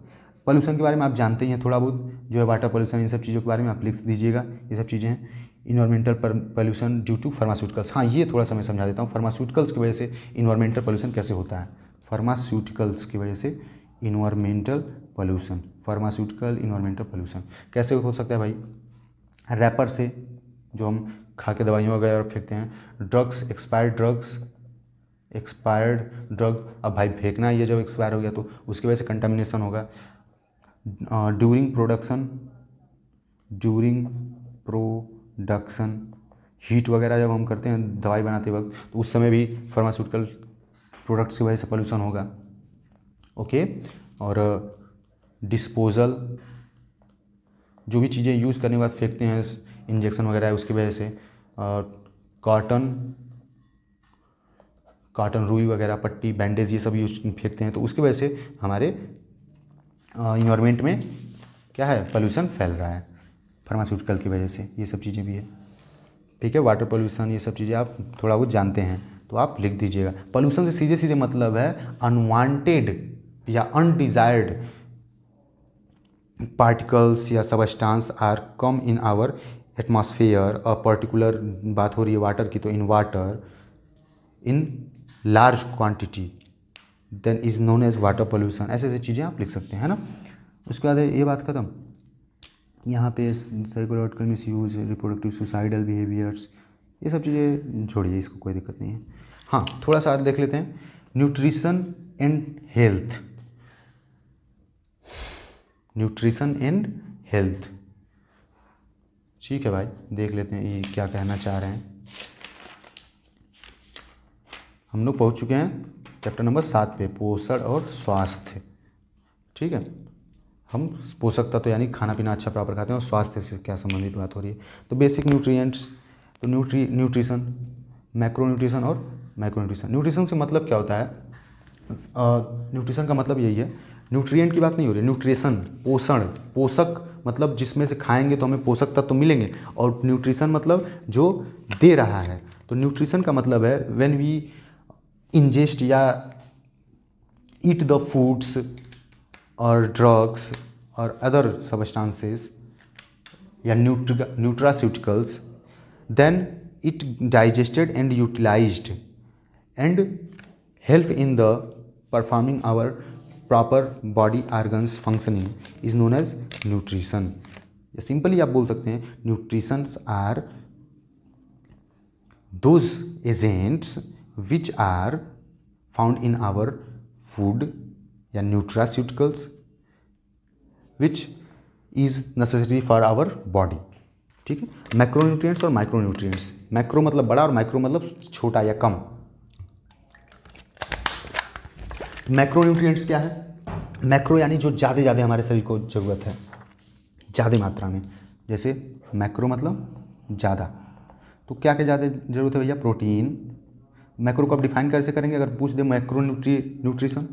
पोल्यूशन के बारे में आप जानते ही हैं थोड़ा बहुत, जो है वाटर पोल्यूशन, इन सब चीज़ों के बारे में आप लिख दीजिएगा, ये सब चीज़ें हैं। Environmental pollution due to pharmaceuticals, हाँ ये थोड़ा सा मैं समझा देता हूँ, फार्मास्यूटिकल्स की वजह से इन्वायरमेंटल पोल्यूशन कैसे होता है। फार्मास्यूटिकल्स की वजह से environmental pollution, pharmaceutical environmental pollution कैसे हो सकता है भाई? रैपर से, जो हम खा के दवाइयाँ वगैरह फेंकते हैं, ड्रग्स, एक्सपायर्ड ड्रग, अब भाई फेंकना ही है, जब एक्सपायर हो गया तो उसकी वजह से कंटामिनेशन होगा। ड्यूरिंग प्रोडक्शन हीट वगैरह जब हम करते हैं दवाई बनाते वक्त, तो उस समय भी फार्मास्यूटिकल प्रोडक्ट्स की वजह से पोल्यूशन होगा, ओके। और डिस्पोजल, जो भी चीज़ें यूज़ करने के बाद फेंकते हैं, इंजेक्शन वगैरह है, उसकी वजह से। कॉटन रुई वगैरह, पट्टी, बैंडेज, ये सब यूज फेंकते हैं, तो उसकी वजह से हमारे इन्वायरमेंट में क्या है, पोल्यूशन फैल रहा है फार्मास्यूटिकल की वजह से, ये सब चीज़ें भी है, ठीक है। वाटर पोल्यूशन, ये सब चीज़ें आप थोड़ा बहुत जानते हैं तो आप लिख दीजिएगा। पोल्यूशन से सीधे सीधे मतलब है अनवांटेड या अनडिजायर्ड पार्टिकल्स या substance are come in our atmosphere. A particular बात हो रही है वाटर की, तो in water in large quantity then is known as water pollution. ऐसे ऐसे चीज़ें आप लिख सकते हैं, है ना। उसके बाद ये बात ख़त्म। यहाँ पे psychological miss use, reproductive suicidal behaviours, ये सब चीज़ें छोड़िए, इसको कोई दिक्कत नहीं है। हाँ, थोड़ा सा आज देख लेते हैं nutrition and health. Nutrition and health, ठीक है भाई, देख लेते हैं ये क्या कहना चाह रहे हैं। हम लोग पहुँच चुके हैं चैप्टर नंबर 7 पे, पोषण और स्वास्थ्य, ठीक है। हम पोषक तत्व यानी खाना पीना अच्छा प्रॉपर खाते हैं और स्वास्थ्य से क्या संबंधित बात हो रही है। तो बेसिक न्यूट्रिएंट्स, तो न्यूट्रिशन, मैक्रो न्यूट्रिशन और माइक्रो न्यूट्रिशन। न्यूट्रिशन से मतलब क्या होता है, न्यूट्रिशन का मतलब यही है, न्यूट्रिएंट की बात नहीं हो रही, न्यूट्रिशन पोषण, पोषक मतलब जिसमें से खाएंगे तो हमें पोषक तत्व तो मिलेंगे, और न्यूट्रिशन मतलब जो दे रहा है। तो न्यूट्रिशन का मतलब है व्हेन वी इंजेस्ट या ईट द फूड्स और ड्रग्स और अदर सब्सटेंसेस या nutraceuticals, then it digested and utilized and help in the performing our proper body organs functioning is known as nutrition। या सिंपली आप बोल सकते हैं nutritions are those agents which are found in our food या nutraceuticals which is necessary for our body। ठीक है, macronutrients और micronutrients. Macro मतलब बड़ा और माइक्रो मतलब छोटा या कम। मैक्रोन्यूट्रिएंट्स क्या है, मैक्रो यानी जो ज़्यादा हमारे शरीर को ज़रूरत है ज़्यादा मात्रा में, जैसे मैक्रो मतलब ज़्यादा, तो क्या क्या ज़्यादा ज़रूरत है भैया, प्रोटीन। मैक्रो को आप डिफाइन कैसे करेंगे, अगर पूछ दे मैक्रो न्यूट्रिशन,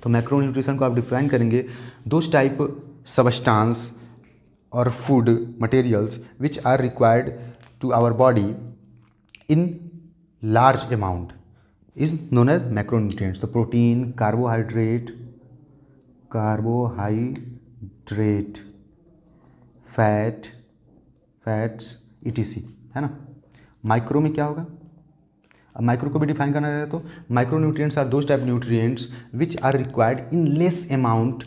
तो मैक्रो न्यूट्रिशन को आप डिफाइन करेंगे those type substance or food materials which are required to our body in large amount is known as macronutrients। तो प्रोटीन, कार्बोहाइड्रेट, फैट्स etc है ना। माइक्रो में क्या होगा, अब माइक्रो को भी डिफाइन करना रहेगा, तो micronutrients are those type nutrients which are required in less amount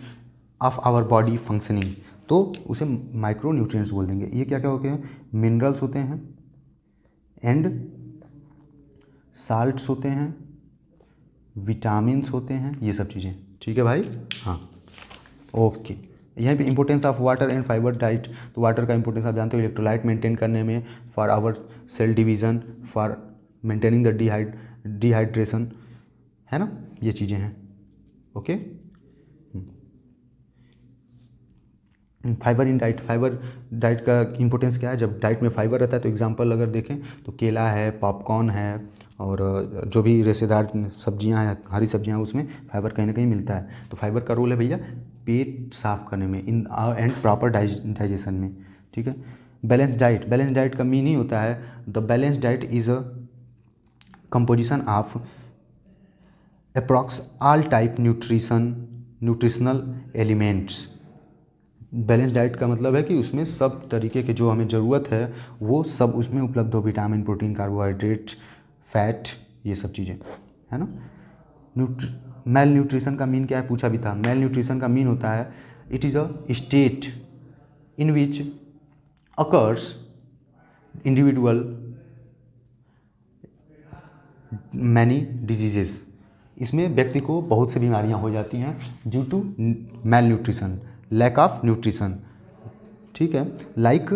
of our body functioning, तो उसे माइक्रो न्यूट्रिएंट्स बोल देंगे। ये क्या क्या होते हैं, मिनरल्स होते हैं एंड साल्ट्स होते हैं, विटामिन्स होते हैं, ये सब चीज़ें। ठीक है भाई, हाँ ओके। यहाँ पे importance of water and fibre diet, तो वाटर का इंपॉर्टेंस आप जानते हो इलेक्ट्रोलाइट मेंटेन करने में, for our cell division, for maintaining the dehydration, है ना, ये चीज़ें हैं। Okay, fibre in diet, fibre diet का इंपॉर्टेंस क्या है, जब डाइट में फाइबर रहता है तो एग्जांपल अगर देखें तो केला है, पॉपकॉर्न है, और जो भी रेशेदार सब्जियां हैं, हरी सब्जियां हैं, उसमें फाइबर कहीं ना कहीं मिलता है। तो फाइबर का रोल है भैया पेट साफ करने में इन एंड प्रॉपर डाइजेशन में। ठीक है, बैलेंस डाइट, बैलेंस डाइट का मीनिंग होता है the balance diet is a composition of approx all type nutritional elements. Balance diet का मतलब है कि उसमें सब तरीके के जो हमें ज़रूरत है वो सब उसमें उपलब्ध हो, विटामिन, प्रोटीन, कार्बोहाइड्रेट, फैट, ये सब चीज़ें, है ना। मेल न्यूट्रिशन का मीन क्या है, पूछा भी था। मेल न्यूट्रिशन का मीन होता है it is a state in which occurs individual many diseases. इसमें व्यक्ति को बहुत सी बीमारियां हो जाती हैं due to malnutrition, lack of nutrition. ठीक है, लाइक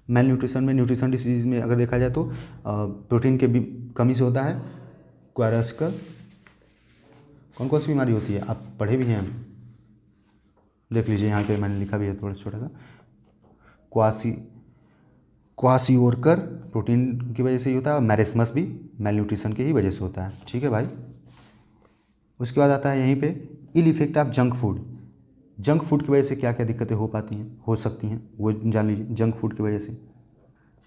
मेल न्यूट्रिशन में, न्यूट्रिशन डिसीज में अगर देखा जाए तो प्रोटीन के भी कमी से होता है, क्वारस्कर, कौन कौन सी बीमारी होती है आप पढ़े भी हैं, देख लीजिए यहाँ पे मैंने लिखा भी है थोड़ा छोटा सा, क्वासियोरकर प्रोटीन की वजह से ही होता है, और मैरेस्मस भी मेल न्यूट्रिशन की ही वजह से होता है। ठीक है भाई, उसके बाद आता है यहीं पे ill effect of junk food. Junk food की वजह से क्या क्या दिक्कतें हो सकती हैं वो जान लीजिए। जंक फूड की वजह से,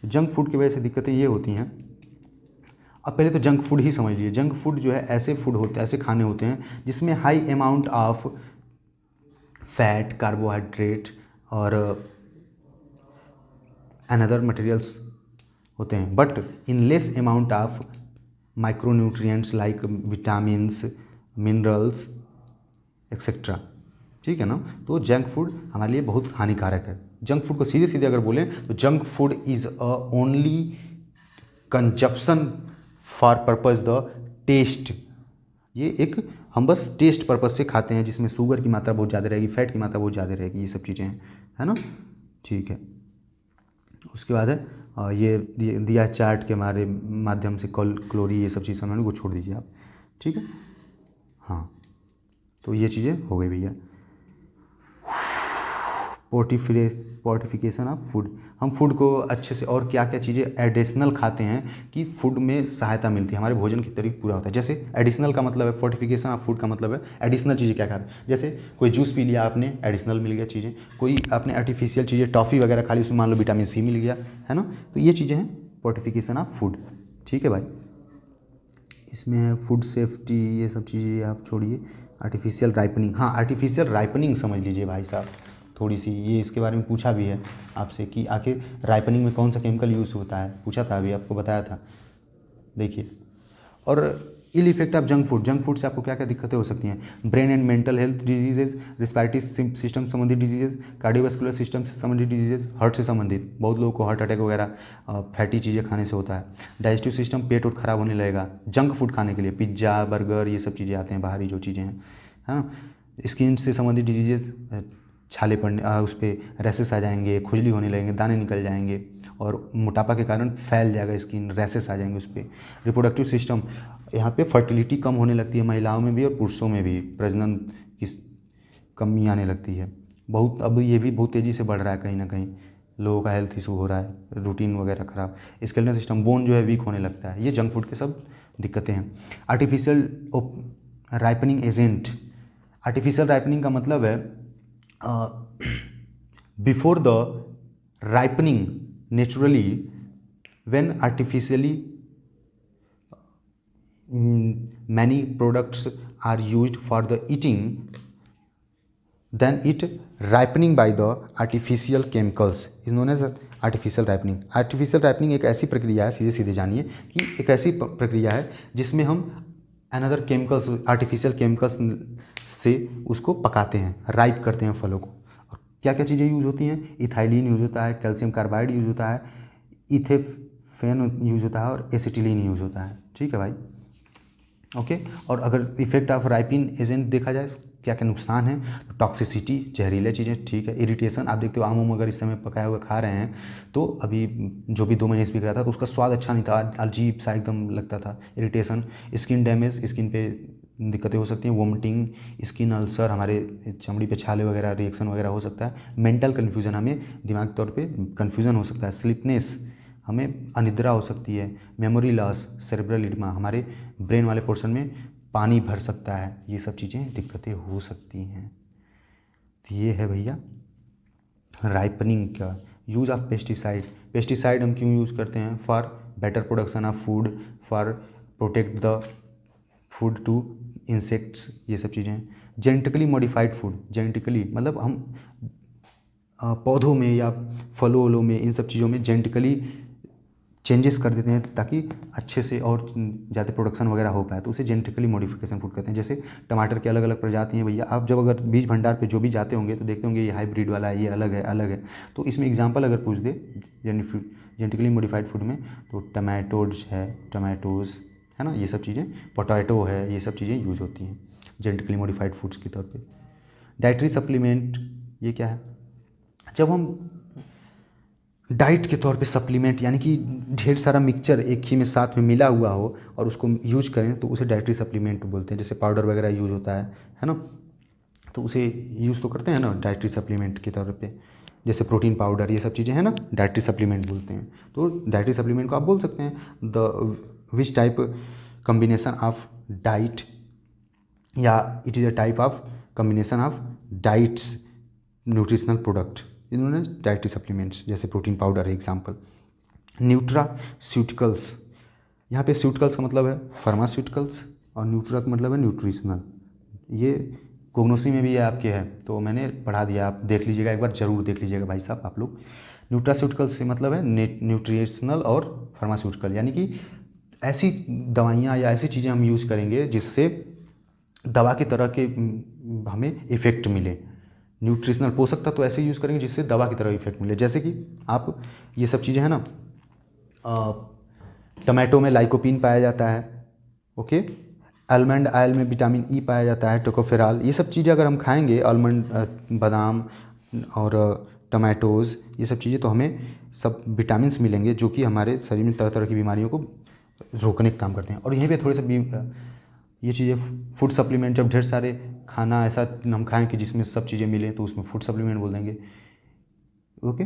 जंक फूड की वजह से दिक्कतें ये होती हैं, अब पहले तो जंक फूड ही समझ लीजिए। जंक फूड जो है ऐसे फूड होते हैं, ऐसे खाने होते हैं जिसमें high amount of fat, carbohydrate और अनदर मटेरियल्स होते हैं, but in less amount of micronutrients like vitamins, minerals etcetera. ठीक है ना, तो जंक फूड हमारे लिए बहुत हानिकारक है। जंक फूड को सीधे सीधे अगर बोलें तो junk food is a only consumption for purpose the taste. ये एक हम बस टेस्ट पर्पज़ से खाते हैं, जिसमें शुगर की मात्रा बहुत ज़्यादा रहेगी, फैट की मात्रा बहुत ज़्यादा रहेगी, ये सब चीज़ें हैं, है ना। ठीक है, उसके बाद है ये दिया चार्ट के हमारे माध्यम से कैलोरी, ये सब चीज़ें वो छोड़ दीजिए आप। ठीक है, हाँ, तो ये चीज़ें हो गई भैया। पोर्टिफिकेशन ऑफ फूड, हम फूड को अच्छे से और क्या क्या चीज़ें एडिशनल खाते हैं कि फूड में सहायता मिलती है, हमारे भोजन की तरीके पूरा होता है। जैसे एडिशनल का मतलब है, फोर्टिफिकेशन ऑफ फूड का मतलब है एडिशनल चीज़ें क्या खाते हैं। जैसे कोई जूस पी लिया आपने, एडिशनल मिल गया चीज़ें, कोई आपने आर्टिफिशियल चीज़ें टॉफ़ी वगैरह खा ली, उसमें मान लो विटामिन सी मिल गया, है ना। तो ये चीज़ें हैं पोर्टिफिकेशन ऑफ फूड। ठीक है भाई, इसमें है फूड सेफ्टी, ये सब चीज़ें आप छोड़िए। आर्टिफिशियल राइपनिंग, हाँ आर्टिफिशियल राइपनिंग समझ लीजिए भाई साहब थोड़ी सी, ये इसके बारे में पूछा भी है आपसे कि आखिर राइपनिंग में कौन सा केमिकल यूज़ होता है, पूछा था अभी आपको बताया था। देखिए, और ill effect of junk food, junk food से आपको क्या क्या दिक्कतें हो सकती हैं। Brain and mental health diseases, respiratory system संबंधित डिजीजेज, कार्डियोवास्कुलर सिस्टम से संबंधित डिजीजेज, हार्ट से संबंधित, बहुत लोगों को हार्ट अटैक वगैरह फैटी चीज़ें खाने से होता है। डाइजेस्टिव सिस्टम, पेट उठ खराब होने लगेगा जंक फूड खाने के लिए, पिज्ज़ा बर्गर ये सब चीज़ें आते हैं बाहरी जो चीज़ें हैं, है ना। स्किन से संबंधित डिजीजेज, छाले पड़ने, उस पर रैसेस आ जाएंगे, खुजली होने लगेंगे, दाने निकल जाएंगे, और मोटापा के कारण फैल जाएगा स्किन, रैसेस आ जाएंगे उस पर। रिप्रोडक्टिव सिस्टम, यहाँ पे फर्टिलिटी कम होने लगती है महिलाओं में भी और पुरुषों में भी, प्रजनन की कमी आने लगती है बहुत। अब ये भी बहुत तेज़ी से बढ़ रहा है, कहीं ना कहीं लोगों का हेल्थ इशू हो रहा है, रूटीन वगैरह ख़राब। स्केलेटल सिस्टम, बोन जो है वीक होने लगता है, ये जंक फूड के सब दिक्कतें हैं। Artificial ripening agent, artificial ripening का मतलब है before the ripening naturally, when artificially many products are used for the eating, then it ripening by the artificial chemicals is known as artificial ripening। artificial ripening एक ऐसी प्रक्रिया है, सीधे सीधे जानिए कि एक ऐसी प्रक्रिया है जिसमें हम अनदर केमिकल्स, आर्टिफिशियल केमिकल्स से उसको पकाते हैं, राइप करते हैं फलों को। और क्या क्या चीज़ें यूज़ होती हैं, इथाइलिन यूज़ होता है, कैल्शियम कार्बाइड यूज़ होता है, इथेफेन यूज़ होता है, और एसिटिलीन यूज़ होता है। ठीक है भाई, ओके। और अगर इफेक्ट ऑफ राइपिन एजेंट देखा जाए, क्या क्या नुकसान है, तो टॉक्सिसिटी, जहरीले चीज़ें, ठीक है। इरिटेशन, आप देखते हो आम अगर इस समय पकाया हुआ खा रहे हैं तो अभी जो भी 2 महीने से बिक रहा था तो उसका स्वाद अच्छा नहीं था, अजीब सा एकदम लगता था। इरिटेशन, स्किन डैमेज, स्किन पे दिक्कतें हो सकती हैं, वोमिटिंग, स्किन अल्सर, हमारे चमड़ी पे छाले वगैरह, रिएक्शन वगैरह हो सकता है। मेंटल कन्फ्यूजन, हमें दिमाग तौर पे कन्फ्यूजन हो सकता है। स्लीपनेस, हमें अनिद्रा हो सकती है। मेमोरी लॉस, सेरेब्रल इडमा, हमारे ब्रेन वाले पोर्शन में पानी भर सकता है। ये सब चीज़ें दिक्कतें हो सकती हैं। तो ये है भैया राइपनिंग का। यूज़ ऑफ पेस्टिसाइड, पेस्टिसाइड हम क्यों यूज़ करते हैं, for better production of food, for protect the food to insects, ये सब चीज़ें। जेनेटिकली मॉडिफाइड फूड, जेनेटिकली मतलब हम पौधों में या फलों वलों में, इन सब चीज़ों में जेनेटिकली चेंजेस कर देते हैं ताकि अच्छे से और ज़्यादा प्रोडक्शन वगैरह हो पाए, तो उसे जेनेटिकली मॉडिफिकेशन फूड कहते हैं। जैसे टमाटर की अलग अलग प्रजाति हैं भैया, आप जब अगर बीज भंडार पे जो भी जाते होंगे तो देखते होंगे ये हाइब्रिड वाला है, ये अलग है, अलग है। तो इसमें एग्जांपल अगर पूछ दे जेनेटिकली मॉडिफाइड फूड में, तो टमाटोज है, टमाटोज है ना, ये सब चीज़ें, पोटैटो है, ये सब चीज़ें यूज़ होती हैं जेनेटिकली मॉडिफाइड फूड्स के तौर पर। डाइटरी सप्लीमेंट, ये क्या है, जब हम डाइट के तौर पे सप्लीमेंट, यानी कि ढेर सारा मिक्सचर एक ही में साथ में मिला हुआ हो और उसको यूज करें तो उसे डाइटरी सप्लीमेंट बोलते हैं। जैसे पाउडर वगैरह यूज़ होता है ना, तो उसे यूज़ तो करते हैं ना डाइटरी सप्लीमेंट के तौर पे। जैसे प्रोटीन पाउडर, ये सब चीज़ें हैं ना, डाइटरी सप्लीमेंट बोलते हैं। तो डाइटरी सप्लीमेंट को आप बोल सकते हैं the which type combination of diet, या it is a type of combination of diets nutritional product, इन्होंने डाइटरी सप्लीमेंट्स, जैसे प्रोटीन पाउडर है एग्जांपल। न्यूट्रास्यूटिकल्स, यहाँ पे स्यूटिकल्स का मतलब है फार्मास्यूटिकल्स और न्यूट्रा का मतलब है न्यूट्रिशनल। ये कोग्नोसी में भी ये आपके है, तो मैंने पढ़ा दिया, आप देख लीजिएगा, एक बार ज़रूर देख लीजिएगा भाई साहब आप लोग। न्यूट्रास्यूटिकल्स से मतलब है न्यूट्रिशनल और फार्मास्यूटिकल, यानी कि ऐसी दवाइयाँ या ऐसी चीज़ें हम यूज़ करेंगे जिससे दवा की तरह के हमें इफ़ेक्ट मिले। न्यूट्रिशनल पोषक तत्व तो ऐसे यूज़ करेंगे जिससे दवा की तरह इफेक्ट मिले। जैसे कि आप ये सब चीज़ें हैं ना, टमाटो में लाइकोपीन पाया जाता है, ओके, आलमंड ऑयल में विटामिन ई पाया जाता है, टोकोफेरॉल, ये सब चीज़ें अगर हम खाएंगे, आलमंड, बादाम और टमाटोज़, ये सब चीज़ें, तो हमें सब विटामिन्स मिलेंगे जो कि हमारे शरीर में तरह तरह की बीमारियों को रोकने का काम करते हैं। और यहीं पे थोड़े से ये चीज़ें फूड सप्लीमेंट, जब ढेर सारे खाना ऐसा हम खाएं कि जिसमें सब चीज़ें मिले तो उसमें फूड सप्लीमेंट बोल देंगे। ओके।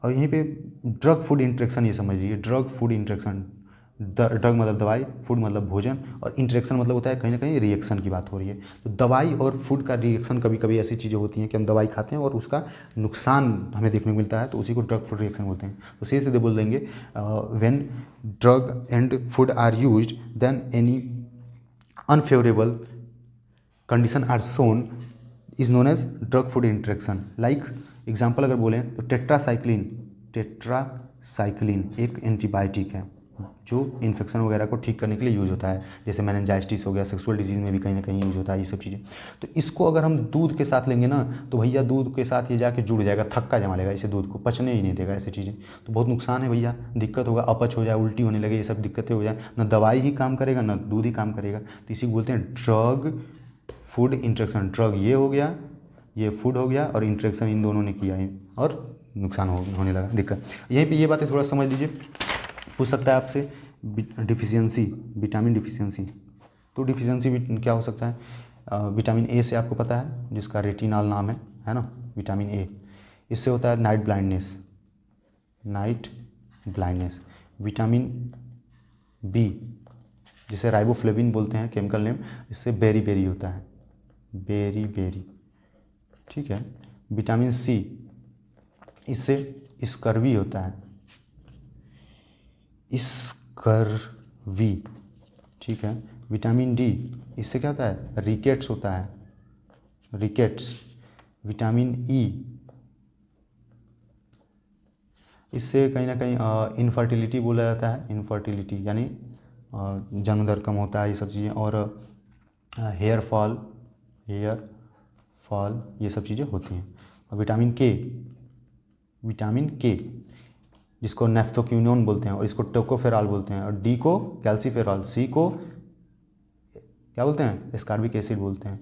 और यहीं पे ड्रग फूड इंटरेक्शन ये समझिए, ड्रग फूड इंटरेक्शन, ड्रग मतलब दवाई, फूड मतलब भोजन, और इंटरेक्शन मतलब होता है कहीं ना कहीं रिएक्शन की बात हो रही है। तो दवाई और फूड का रिएक्शन कभी कभी ऐसी चीज़ें होती हैं कि हम दवाई खाते हैं और उसका नुकसान हमें देखने को मिलता है, तो उसी को ड्रग फूड रिएक्शन बोलते हैं। तो सीधे सीधे बोल देंगे when drug and food are used then any unfavourable condition are shown is known as drug food interaction. Like example अगर बोलें तो टेट्रासाइक्लिन एक एंटीबायोटिक है जो इन्फेक्शन वगैरह को ठीक करने के लिए यूज़ होता है, जैसे मेनिंजाइटिस हो गया, सेक्सुअल डिजीज़ में भी कहीं ना कहीं यूज़ होता है ये सब चीज़ें। तो इसको अगर हम दूध के साथ लेंगे ना तो भैया दूध के साथ ये जाके जुड़ जाएगा, थक्का जमा लेगा, इसे दूध को पचने ही नहीं देगा, ऐसी चीज़ें तो बहुत नुकसान है भैया, दिक्कत होगा, अपच हो जाए, उल्टी होने लगे, ये सब दिक्कतें हो जाए, ना दवाई ही काम करेगा ना दूध ही काम करेगा। तो इसी को बोलते हैं ड्रग फूड इंटरेक्शन। ड्रग ये हो गया, ये फूड हो गया, और इंटरेक्शन इन दोनों ने किया है और नुकसान होने लगा, दिक्कत। यहीं पे ये बातें थोड़ा समझ लीजिए। पूछ सकता है आपसे डिफिशियंसी, विटामिन डिफिशियंसी। तो डिफिशियंसी क्या हो सकता है? विटामिन ए से आपको पता है, जिसका रेटिनॉल नाम है ना, विटामिन ए। इससे होता है night blindness, night blindness. Vitamin B जिसे राइबोफ्लेविन बोलते हैं केमिकल नेम, इससे बेरी बेरी होता है, बेरी बेरी, ठीक है। विटामिन सी, इससे स्कर्वी होता है, स्कर्वी, ठीक है। विटामिन डी, इससे क्या होता है? रिकेट्स होता है, रिकेट्स। विटामिन ई, इससे कहीं ना कहीं इनफर्टिलिटी बोला जाता है, इनफर्टिलिटी यानी जन्म दर कम होता है, ये सब चीज़ें। और हेयर फॉल ये सब चीज़ें होती हैं। और विटामिन के जिसको नेफ्थोक्विनोन बोलते हैं, और इसको टोकोफेरॉल बोलते हैं, और डी को कैल्सीफेरॉल, सी को क्या बोलते हैं? एस्कॉर्बिक एसिड बोलते हैं।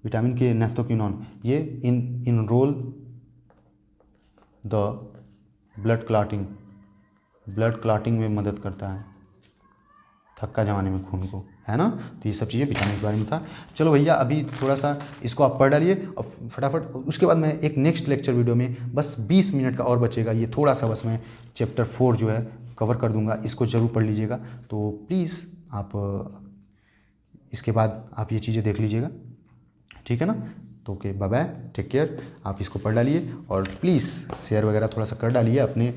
विटामिन के, नेफ्थोक्विनोन, ये इनरोल द ब्लड क्लॉटिंग में मदद करता है, थक्का जमाने में खून को, है ना। तो ये सब चीज़ें विटामिन के बारे में था। चलो भैया अभी थोड़ा सा इसको आप पढ़ डालिए और फटाफट उसके बाद मैं एक नेक्स्ट लेक्चर वीडियो में बस 20 मिनट का और बचेगा, ये थोड़ा सा बस मैं चैप्टर 4 जो है कवर कर दूंगा, इसको ज़रूर पढ़ लीजिएगा। तो प्लीज़ आप इसके बाद आप ये चीज़ें देख लीजिएगा, ठीक है ना। तो okay, bye bye, take care. आप इसको पढ़ डालिए और प्लीज़ शेयर वगैरह थोड़ा सा कर डालिए अपने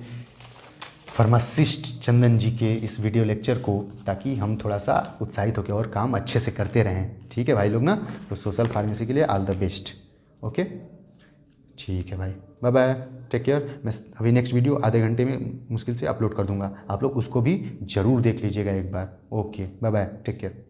फार्मासिस्ट चंदन जी के इस वीडियो लेक्चर को, ताकि हम थोड़ा सा उत्साहित होकर और काम अच्छे से करते रहें, ठीक है भाई लोग ना। तो सोशल फार्मेसी के लिए ऑल द बेस्ट। ओके, ठीक है भाई, बाय बाय, टेक केयर। मैं अभी नेक्स्ट वीडियो आधे घंटे में मुश्किल से अपलोड कर दूंगा, आप लोग उसको भी ज़रूर देख लीजिएगा एक बार। Okay, bye bye, take care.